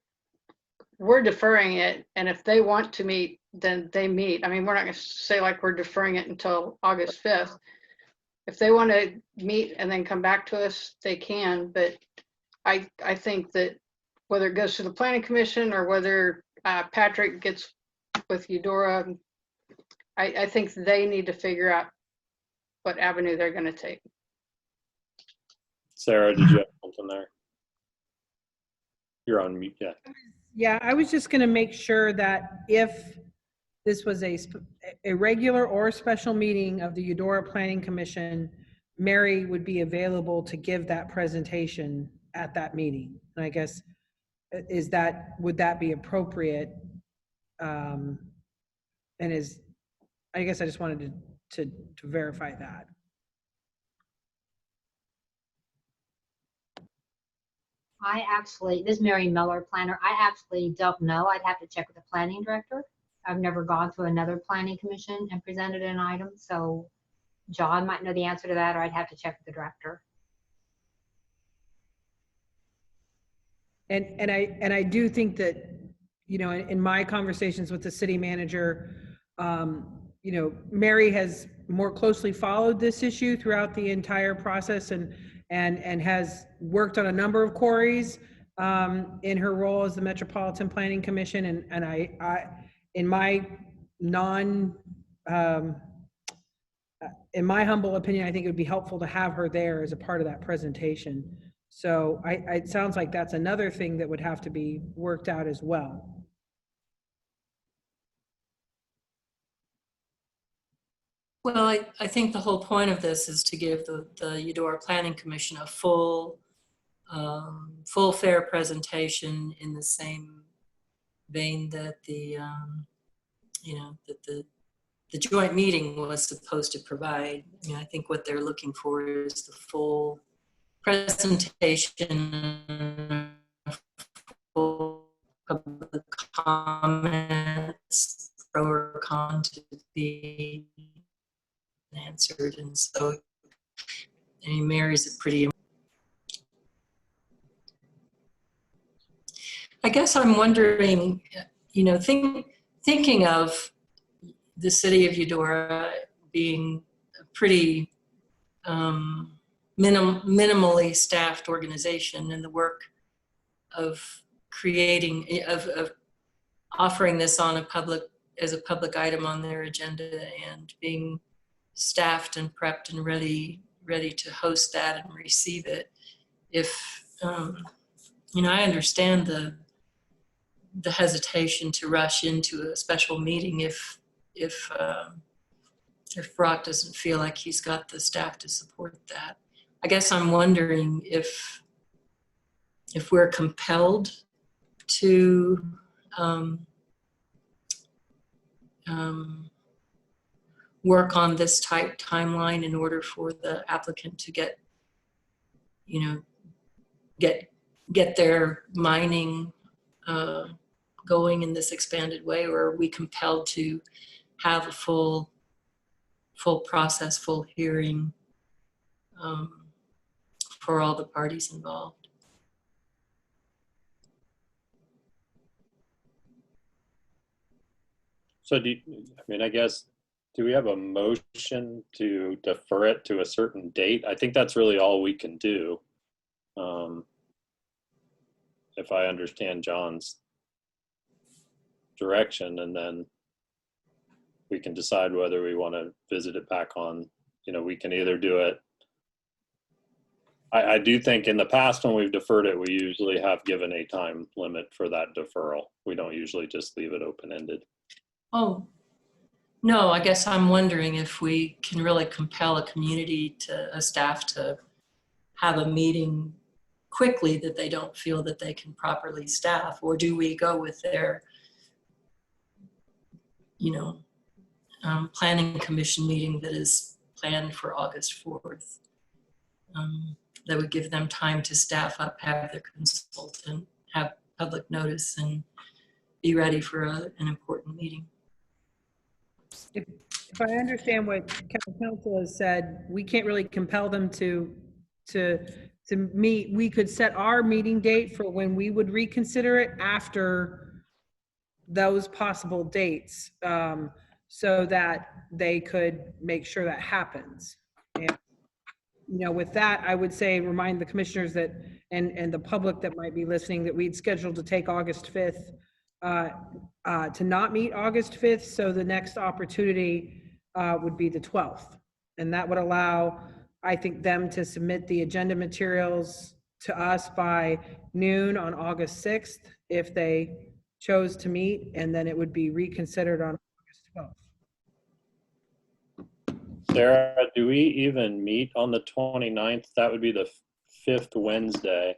we're deferring it, and if they want to meet, then they meet. I mean, we're not going to say like we're deferring it until August 5th. if they want to meet and then come back to us, they can, but I think that whether it goes to the planning commission or whether Patrick gets with Eudora, I think they need to figure out what avenue they're going to take. Sarah, did you have something there? You're on mute, yeah. Yeah, I was just going to make sure that if this was a regular or special meeting of the Eudora Planning Commission, Mary would be available to give that presentation at that meeting. And I guess, would that be appropriate? And I guess I just wanted to verify that. This is Mary Miller, planner. I actually don't know. I'd have to check with the planning director. I've never gone to another planning commission and presented an item, so John might know the answer to that, or I'd have to check with the director. And I do think that, you know, in my conversations with the city manager, you know, Mary has more closely followed this issue throughout the entire process and has worked on a number of quarries in her role as the Metropolitan Planning Commission. And I in my in my humble opinion, I think it would be helpful to have her there as a part of that presentation. So it sounds like that's another thing that would have to be worked out as well. Well, I think the whole point of this is to give the Eudora Planning Commission a full fair presentation in the same vein that the joint meeting was supposed to provide. I mean, I think what they're looking for is the full presentation, full public comments, pro or con to be answered. And so, I mean, Mary's a pretty, I guess I'm wondering, you know, thinking of the city of Eudora being a pretty minimally staffed organization, and the work of creating, of offering this on as a public item on their agenda, and being staffed and prepped and ready to host that and receive it. If you know, I understand the hesitation to rush into a special meeting if Brock doesn't feel like he's got the staff to support that. I guess I'm wondering if we're compelled to work on this tight timeline in order for the applicant to get, you know, get their mining going in this expanded way, or are we compelled to have a full process, full hearing for all the parties involved? So I guess, do we have a motion to defer it to a certain date? I think that's really all we can do. If I understand John's direction, and then we can decide whether we want to visit it back on, you know, we can either do it. I do think in the past when we've deferred it, we usually have given a time limit for that deferral. We don't usually just leave it open-ended. Oh, no, I guess I'm wondering if we can really compel a staff to have a meeting quickly that they don't feel that they can properly staff, or do we go with their, you know, planning commission meeting that is planned for August 4th? That would give them time to staff up, have their consultant, have public notice, and be ready for an important meeting. If I understand what council has said, we can't really compel them to meet. We could set our meeting date for when we would reconsider it after those possible dates, so that they could make sure that happens. with that, I would say, remind the commissioners that, and the public that might be listening, that we'd scheduled to take August 5th, to not meet August 5th. So the next opportunity would be the 12th. And that would allow, I think, them to submit the agenda materials to us by noon on August 6th, if they chose to meet, and then it would be reconsidered on August 12th. Sarah, do we even meet on the 29th? That would be the 5th Wednesday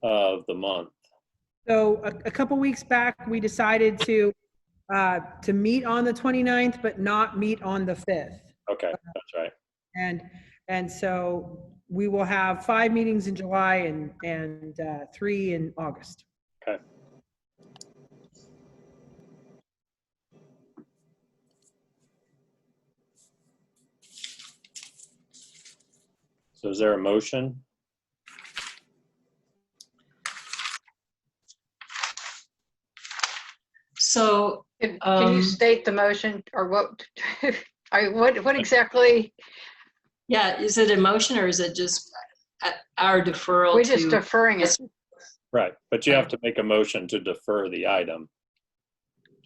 of the month. So a couple weeks back, we decided to meet on the 29th, but not meet on the 5th. Okay, that's right. And so we will have 5 meetings in July and 3 in August. Okay. So is there a motion? So, Can you state the motion, or what, what exactly? yeah, is it a motion or is it just our deferral? We're just deferring it. Right, but you have to make a motion to defer the item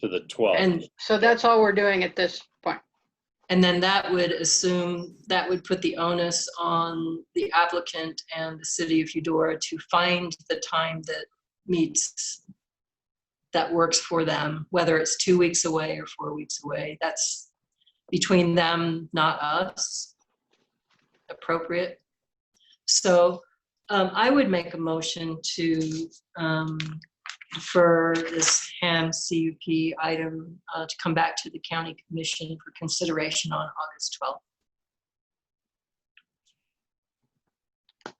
to the 12th. And So that's all we're doing at this point. And then that would put the onus on the applicant and the city of Eudora to find the time that that works for them, whether it's 2 weeks away or 4 weeks away. That's between them, not us. Appropriate. So I would make a motion to defer this HAM CUP item to come back to the county commission for consideration on August 12th.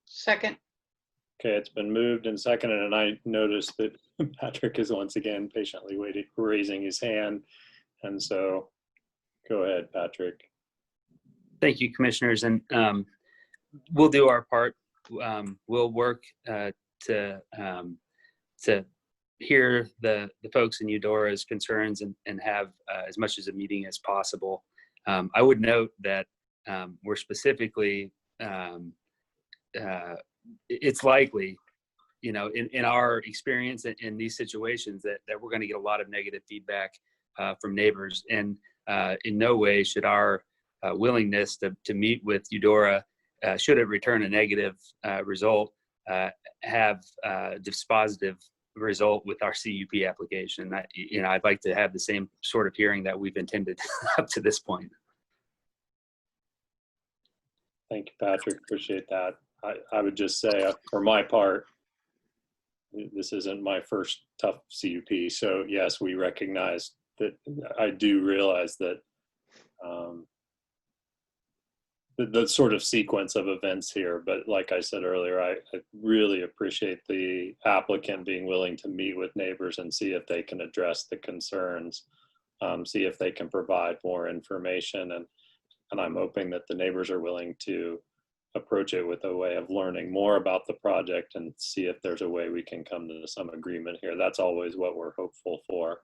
Second. Okay, it's been moved and seconded, and I noticed that Patrick is once again patiently raising his hand. And so go ahead, Patrick. Thank you, commissioners. And we'll do our part. We'll work to hear the folks in Eudora's concerns and have as much as a meeting as possible. I would note that we're specifically, it's likely, in our experience in these situations that we're going to get a lot of negative feedback from neighbors. And in no way should our willingness to meet with Eudora, should it return a negative result, have a dispositive result with our CUP application. I'd like to have the same sort of hearing that we've intended up to this point. Thank you, Patrick. Appreciate that. I would just say, for my part, this isn't my first tough CUP. So yes, we recognize that. I do realize that the sort of sequence of events here, but like I said earlier, I really appreciate the applicant being willing to meet with neighbors and see if they can address the concerns, see if they can provide more information, and I'm hoping that the neighbors are willing to approach it with a way of learning more about the project and see if there's a way we can come to some agreement here. That's always what we're hopeful for.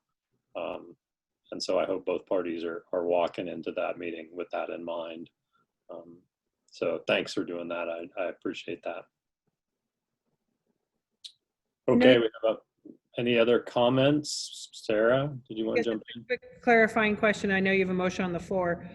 And so I hope both parties are walking into that meeting with that in mind. So thanks for doing that. I appreciate that. Okay, we have any other comments? Sarah, did you want to jump in? Quick clarifying question. I know you have a motion on the floor.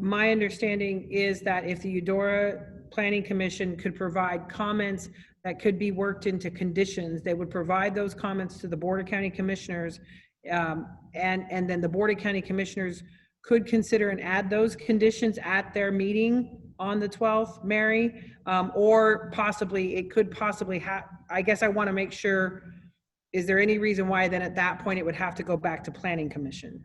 My understanding is that if the Eudora Planning Commission could provide comments that could be worked into conditions, they would provide those comments to the Board of County Commissioners, and then the Board of County Commissioners could consider and add those conditions at their meeting on the 12th, Mary, or possibly, it could possibly have, I guess I want to make sure, is there any reason why then at that point it would have to go back to Planning Commission?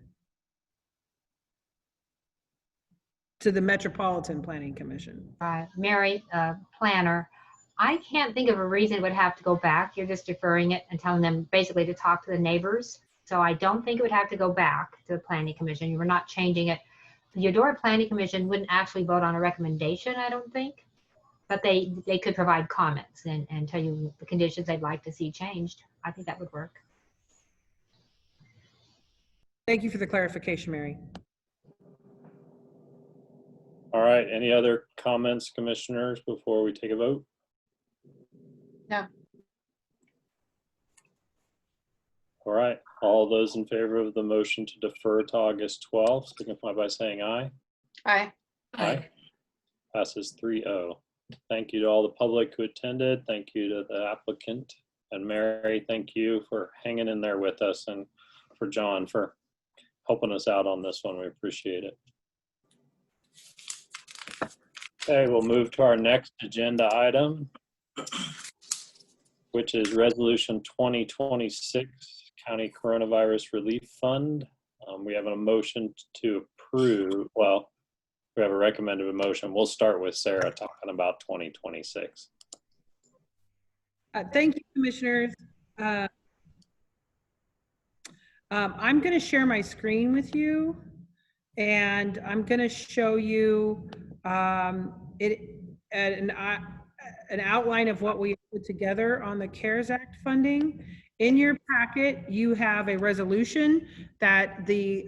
To the Metropolitan Planning Commission? Mary, planner, I can't think of a reason it would have to go back. You're just deferring it and telling them basically to talk to the neighbors. So I don't think it would have to go back to the Planning Commission. You were not changing it. The Eudora Planning Commission wouldn't actually vote on a recommendation, I don't think, but they could provide comments and tell you the conditions they'd like to see changed. I think that would work. Thank you for the clarification, Mary. All right, any other comments, commissioners, before we take a vote? No. All right, all those in favor of the motion to defer to August 12th, signify by saying aye. Aye. Aye. Passes 3-0. Thank you to all the public who attended. Thank you to the applicant. And Mary, thank you for hanging in there with us, and for John for helping us out on this one. We appreciate it. Okay, we'll move to our next agenda item, which is Resolution 2026 County Coronavirus Relief Fund. We have a motion to approve. Well, we have a recommended motion. We'll start with Sarah talking about 2026. Thank you, commissioners. I'm going to share my screen with you, and I'm going to show you an outline of what we put together on the CARES Act funding. In your packet, you have a resolution that the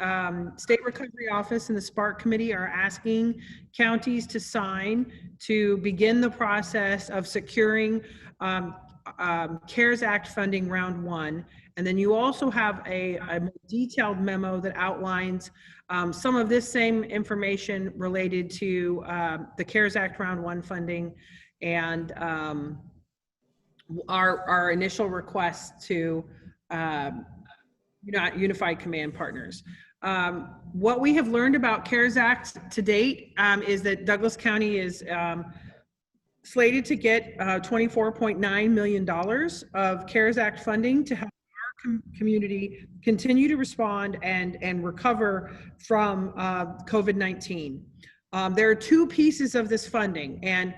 State Recovery Office and the Spark Committee are asking counties to sign to begin the process of securing CARES Act funding round 1. And then you also have a detailed memo that outlines some of this same information related to the CARES Act round 1 funding and our initial request to Unified Command Partners. What we have learned about CARES Act to date is that Douglas County is slated to get $24.9 million of CARES Act funding to help our community continue to respond and recover from COVID-19. There are two pieces of this funding, and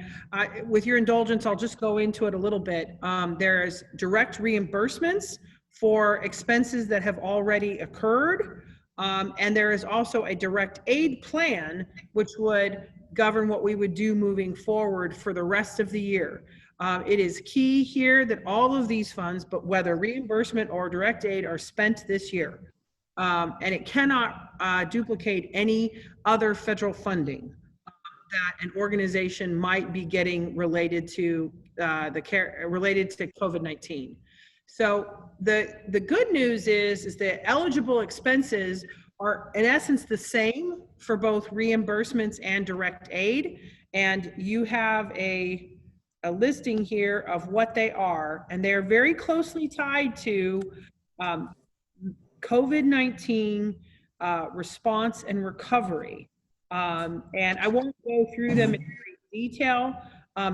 with your indulgence, I'll just go into it a little bit. There's direct reimbursements for expenses that have already occurred, and there is also a direct aid plan, which would govern what we would do moving forward for the rest of the year. It is key here that all of these funds, but whether reimbursement or direct aid, are spent this year. And it cannot duplicate any other federal funding that an organization might be getting related to COVID-19. So the good news is that eligible expenses are in essence the same for both reimbursements and direct aid. And you have a listing here of what they are, and they are very closely tied to COVID-19 response and recovery. And I won't go through them in great detail.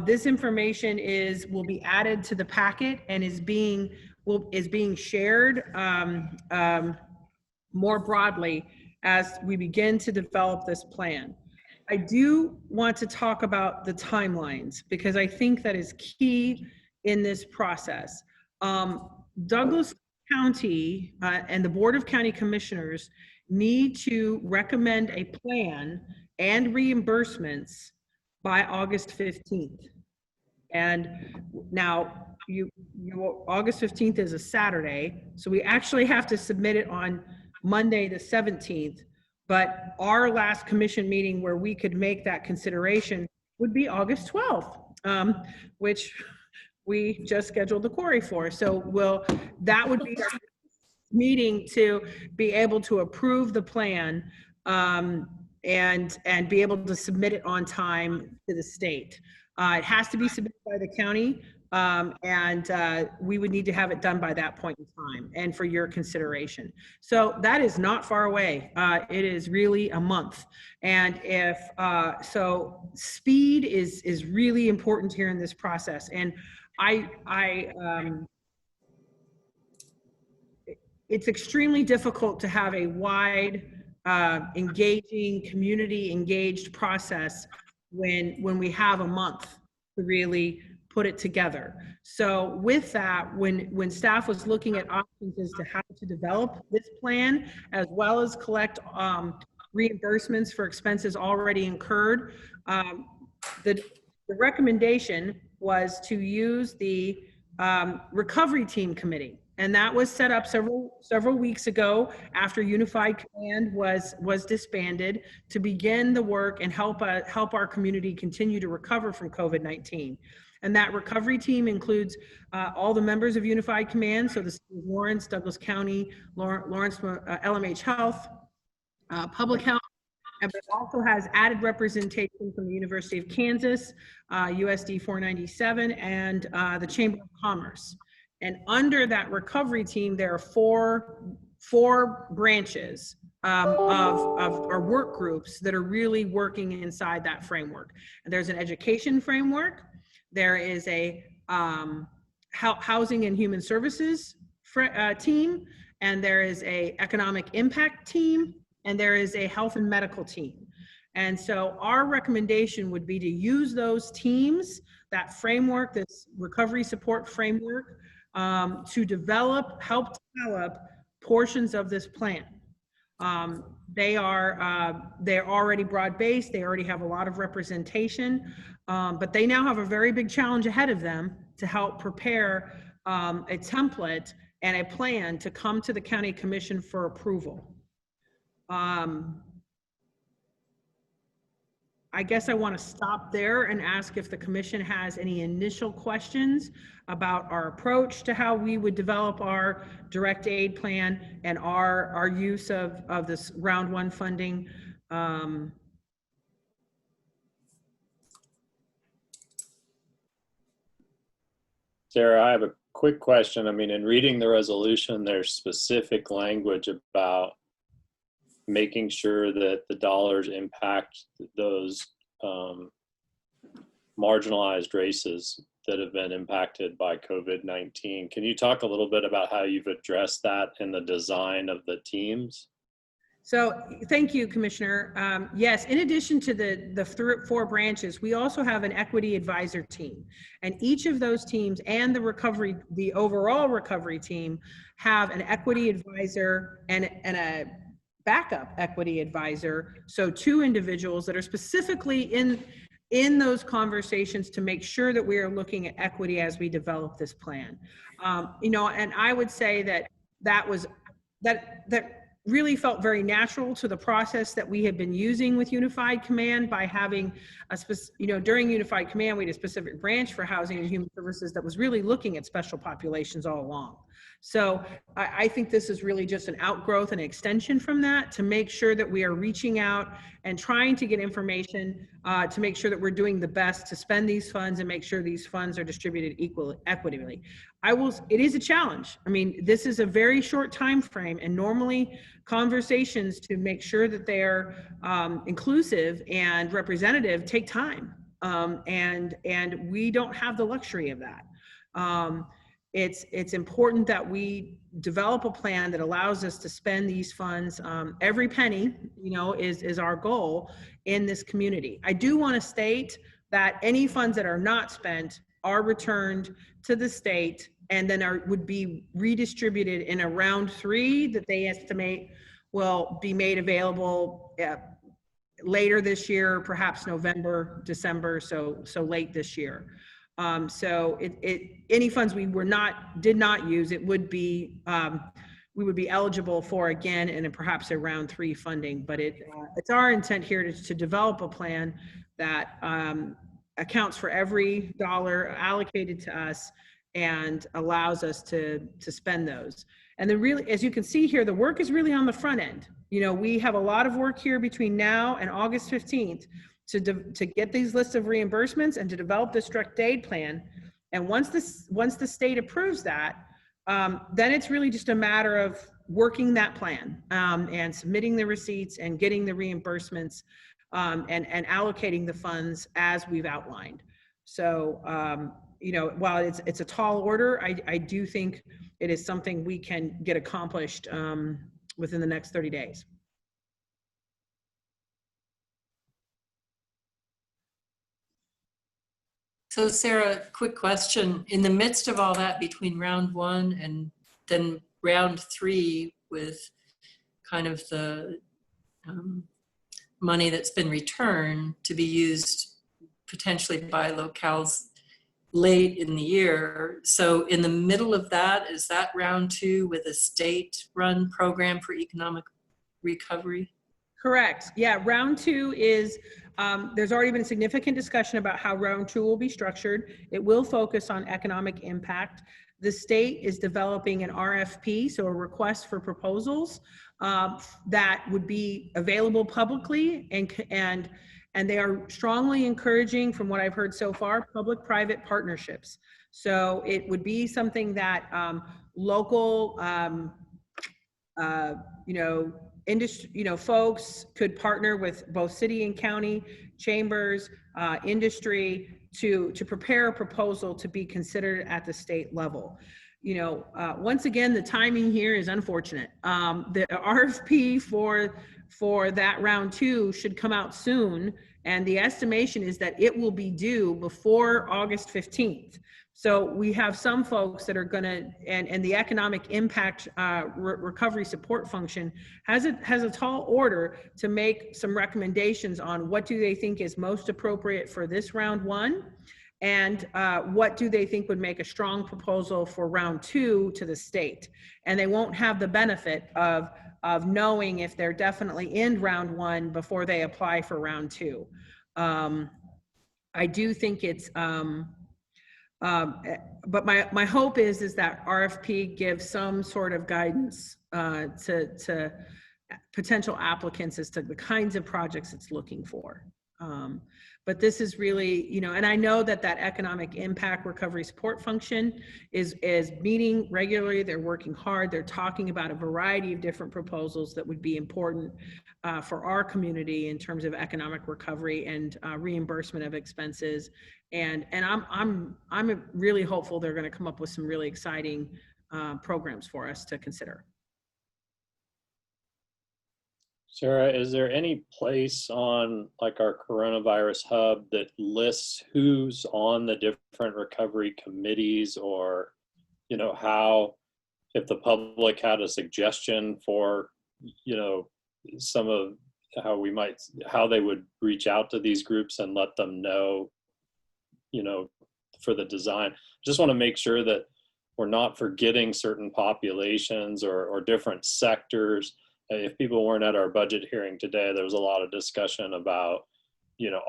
This information will be added to the packet and is being shared more broadly as we begin to develop this plan. I do want to talk about the timelines because I think that is key in this process. Douglas County and the Board of County Commissioners need to recommend a plan and reimbursements by August 15th. And now August 15th is a Saturday, so we actually have to submit it on Monday the 17th, but our last commission meeting where we could make that consideration would be August 12th, which we just scheduled the query for. So that would be our meeting to be able to approve the plan and be able to submit it on time to the state. It has to be submitted by the county, and we would need to have it done by that point in time and for your consideration. So that is not far away. It is really a month. And so speed is really important here in this process. And it's extremely difficult to have a wide, engaging, community engaged process when we have a month to really put it together. So with that, when staff was looking at options as to how to develop this plan, as well as collect reimbursements for expenses already incurred, the recommendation was to use the recovery team committee. And that was set up several weeks ago after Unified Command was disbanded to begin the work and help our community continue to recover from COVID-19. And that recovery team includes all the members of Unified Command, so the city of Lawrence, Douglas County, Lawrence LMH Health, Public Health, but it also has added representation from the University of Kansas, USD 497, and the Chamber of Commerce. And under that recovery team, there are four branches of our work groups that are really working inside that framework. And there's an education framework. There is a housing and human services team, and there is a economic impact team, and there is a health and medical team. And so our recommendation would be to use those teams, that framework, this recovery support framework, to help develop portions of this plan. They're already broad-based, they already have a lot of representation, but they now have a very big challenge ahead of them to help prepare a template and a plan to come to the County Commission for approval. I guess I want to stop there and ask if the commission has any initial questions about our approach to how we would develop our direct aid plan and our use of this round one funding. Sarah, I have a quick question. I mean, in reading the resolution, there's specific language about making sure that the dollars impact those marginalized races that have been impacted by COVID-19. Can you talk a little bit about how you've addressed that in the design of the teams? So thank you, Commissioner. Yes, in addition to the four branches, we also have an equity advisor team. And each of those teams and the overall recovery team have an equity advisor and a backup equity advisor. So two individuals that are specifically in those conversations to make sure that we are looking at equity as we develop this plan. And I would say that really felt very natural to the process that we have been using with Unified Command by having during Unified Command, we had a specific branch for housing and human services that was really looking at special populations all along. So I think this is really just an outgrowth and extension from that to make sure that we are reaching out and trying to get information to make sure that we're doing the best to spend these funds and make sure these funds are distributed equitably. It is a challenge. I mean, this is a very short time frame, and normally conversations to make sure that they're inclusive and representative take time, and we don't have the luxury of that. It's important that we develop a plan that allows us to spend these funds. Every penny, is our goal in this community. I do want to state that any funds that are not spent are returned to the state and then would be redistributed in a round 3 that they estimate will be made available later this year, perhaps November, December, so late this year. So any funds we did not use, it would be we would be eligible for again and perhaps a round 3 funding. But it's our intent here to develop a plan that accounts for every dollar allocated to us and allows us to spend those. And then really, as you can see here, the work is really on the front end. We have a lot of work here between now and August 15th to get these lists of reimbursements and to develop this direct aid plan. And once the state approves that, then it's really just a matter of working that plan and submitting the receipts and getting the reimbursements and allocating the funds as we've outlined. So, while it's a tall order, I do think it is something we can get accomplished within the next 30 days. So Sarah, quick question. In the midst of all that, between round 1 and then round 3 with kind of the money that's been returned to be used potentially by locales, late in the year. So in the middle of that, is that round 2 with a state-run program for economic recovery? Correct. Yeah, round 2 is, there's already been significant discussion about how round 2 will be structured. It will focus on economic impact. The state is developing an RFP, so a request for proposals, that would be available publicly, and they are strongly encouraging, from what I've heard so far, public-private partnerships. So it would be something that local, industry, folks could partner with both city and county chambers, industry to prepare a proposal to be considered at the state level. Once again, the timing here is unfortunate. The RFP for that round 2 should come out soon, and the estimation is that it will be due before August 15th. So we have some folks that are gonna, and the economic impact recovery support function has a tall order to make some recommendations on what do they think is most appropriate for this round 1, and what do they think would make a strong proposal for round 2 to the state. And they won't have the benefit of knowing if they're definitely in round 1 before they apply for round 2. I do think it's, but my hope is that RFP gives some sort of guidance to potential applicants as to the kinds of projects it's looking for. But this is really, and I know that economic impact recovery support function is meeting regularly. They're working hard. They're talking about a variety of different proposals that would be important for our community in terms of economic recovery and reimbursement of expenses. And I'm really hopeful they're going to come up with some really exciting programs for us to consider. Sarah, is there any place on like our coronavirus hub that lists who's on the different recovery committees, or, how, if the public had a suggestion for, some of how they would reach out to these groups and let them know, for the design? Just want to make sure that we're not forgetting certain populations or different sectors. If people weren't at our budget hearing today, there was a lot of discussion about,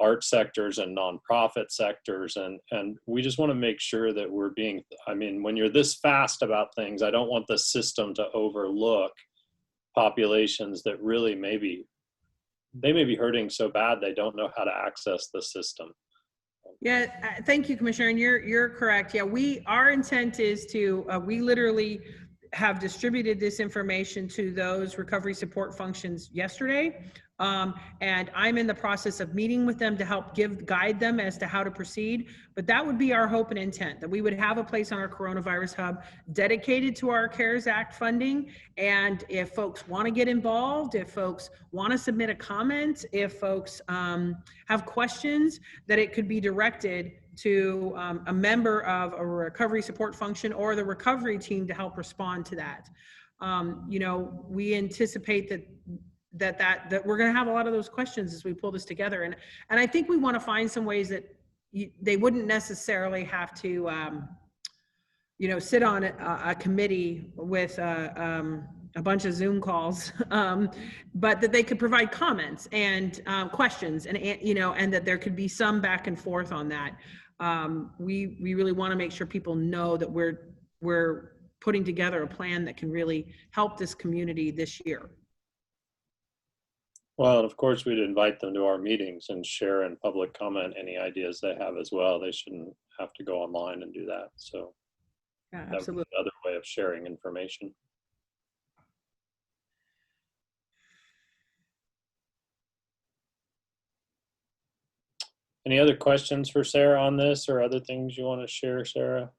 art sectors and nonprofit sectors. And we just want to make sure that we're when you're this fast about things, I don't want the system to overlook populations that really they may be hurting so bad they don't know how to access the system. Yeah, thank you, Commissioner, and you're correct. Yeah, our intent is to, we literally have distributed this information to those recovery support functions yesterday. And I'm in the process of meeting with them to help guide them as to how to proceed. But that would be our hope and intent, that we would have a place on our coronavirus hub dedicated to our CARES Act funding. And if folks want to get involved, if folks want to submit a comment, if folks have questions, that it could be directed to a member of a recovery support function or the recovery team to help respond to that. We anticipate that we're going to have a lot of those questions as we pull this together. And I think we want to find some ways that they wouldn't necessarily have to, sit on a committee with a bunch of Zoom calls, but that they could provide comments and questions and that there could be some back and forth on that. We really want to make sure people know that we're putting together a plan that can really help this community this year. Well, and of course, we'd invite them to our meetings and share and public comment any ideas they have as well. They shouldn't have to go online and do that. So yeah, that would be another way of sharing information. Any other questions for Sarah on this, or other things you want to share, Sarah?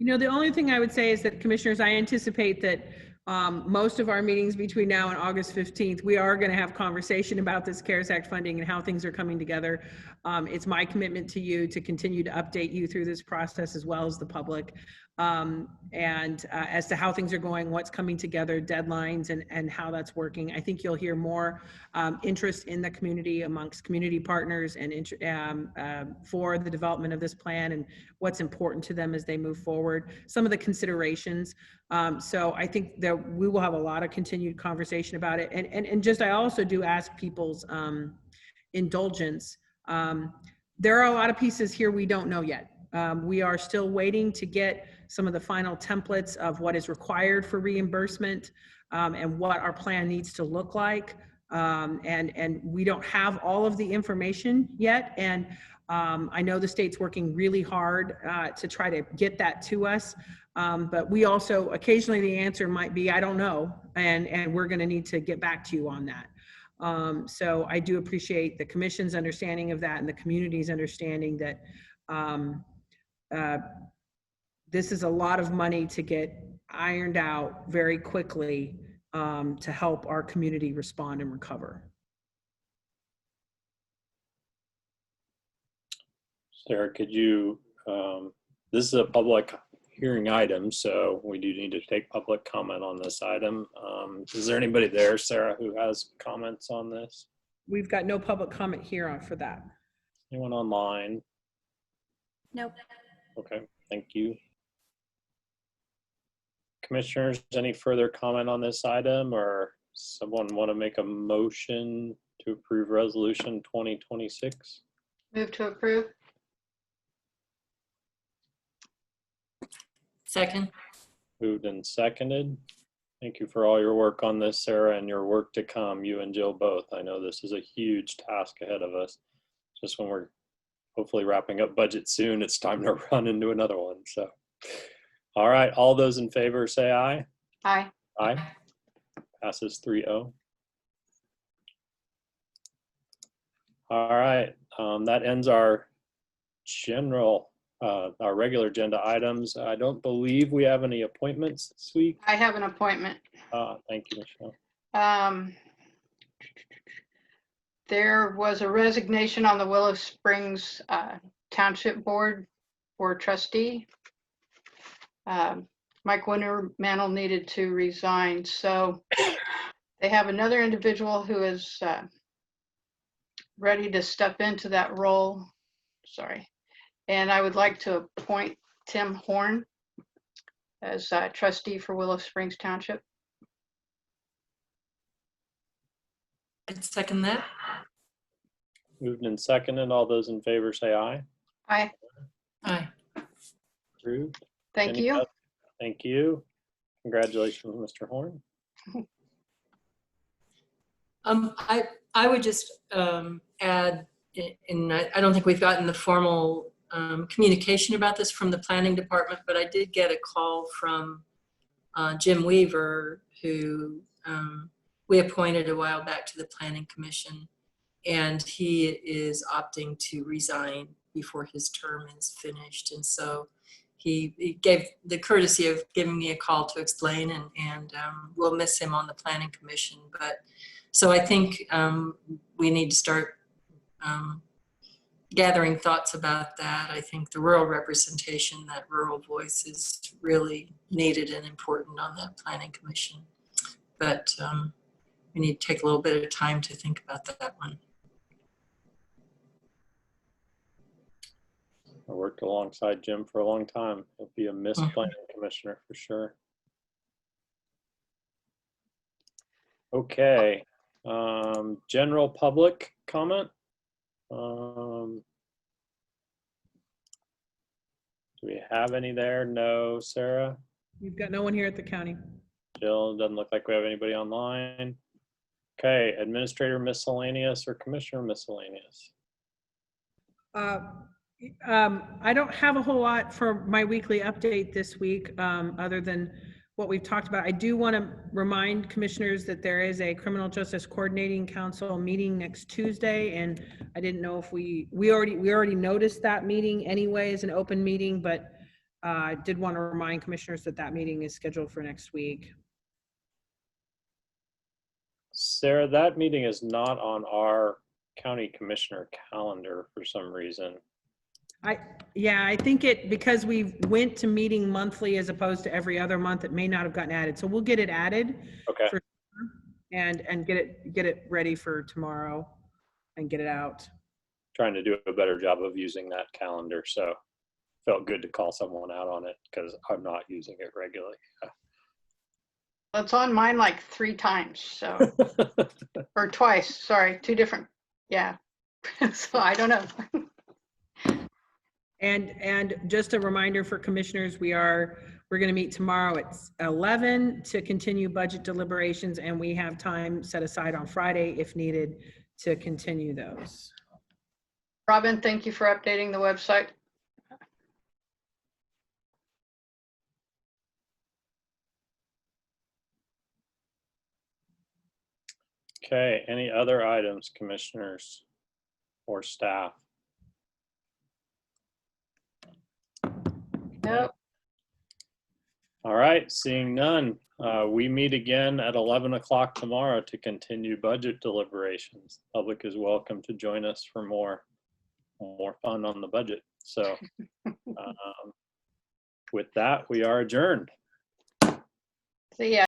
The only thing I would say is that, Commissioners, I anticipate that most of our meetings between now and August 15th, we are going to have conversation about this CARES Act funding and how things are coming together. It's my commitment to you to continue to update you through this process as well as the public. and as to how things are going, what's coming together, deadlines, and how that's working. I think you'll hear more interest in the community amongst community partners and for the development of this plan and what's important to them as they move forward, some of the considerations. So I think that we will have a lot of continued conversation about it. And just, I also do ask people's indulgence. There are a lot of pieces here we don't know yet. We are still waiting to get some of the final templates of what is required for reimbursement and what our plan needs to look like. And we don't have all of the information yet. And I know the state's working really hard to try to get that to us. But we also, occasionally the answer might be, I don't know. And we're gonna need to get back to you on that. So I do appreciate the commission's understanding of that and the community's understanding that this is a lot of money to get ironed out very quickly to help our community respond and recover. Sarah, could you, this is a public hearing item, so we do need to take public comment on this item. Is there anybody there, Sarah, who has comments on this? We've got no public comment here for that. Anyone online? Nope. Okay, thank you. Commissioners, any further comment on this item, or someone want to make a motion to approve resolution 2026? Move to approve. Second. Moved and seconded. Thank you for all your work on this, Sarah, and your work to come, you and Jill both. I know this is a huge task ahead of us. Just when we're hopefully wrapping up budget soon, it's time to run into another one. So, all right, all those in favor say aye. Aye. Aye. Passes 3-0. All right, that ends our our regular agenda items. I don't believe we have any appointments this week. I have an appointment. Thank you, Michelle. There was a resignation on the Willow Springs Township Board for trustee. Mike Wintermantle needed to resign, so they have another individual who is ready to step into that role. Sorry. And I would like to appoint Tim Horn as trustee for Willow Springs Township. I'd second that. Moved and seconded. All those in favor say aye. Aye. Aye. Approved. Thank you. Thank you. Congratulations, Mr. Horn. I would just add, and I don't think we've gotten the formal communication about this from the planning department, but I did get a call from Jim Weaver, who we appointed a while back to the Planning Commission, and he is opting to resign before his term is finished. And so he gave the courtesy of giving me a call to explain, and we'll miss him on the Planning Commission. But so I think we need to start gathering thoughts about that. I think the rural representation, that rural voice, is really needed and important on that Planning Commission. But we need to take a little bit of time to think about that one. I worked alongside Jim for a long time. He'll be a missed planning commissioner for sure. Okay, general public comment. Do we have any there? No, Sarah? You've got no one here at the county. Jill, doesn't look like we have anybody online. Okay, administrator miscellaneous or commissioner miscellaneous? I don't have a whole lot for my weekly update this week, other than what we've talked about. I do want to remind commissioners that there is a Criminal Justice Coordinating Council meeting next Tuesday, and I didn't know if we already noticed that meeting anyway as an open meeting, but I did want to remind commissioners that that meeting is scheduled for next week. Sarah, that meeting is not on our county commissioner calendar for some reason. Yeah, I think because we went to meeting monthly as opposed to every other month, it may not have gotten added. So we'll get it added. Okay. for sure, and get it ready for tomorrow and get it out. Trying to do a better job of using that calendar. So felt good to call someone out on it because I'm not using it regularly. It's on mine like 3 times, so, or twice, sorry, 2 different, yeah. So I don't know. And just a reminder for commissioners, we're going to meet tomorrow at 11 to continue budget deliberations, and we have time set aside on Friday if needed to continue those. Robin, thank you for updating the website. Okay, any other items, commissioners or staff? Nope. All right, seeing none, we meet again at 11 o'clock tomorrow to continue budget deliberations. Public is welcome to join us for more fun on the budget. So with that, we are adjourned. See ya.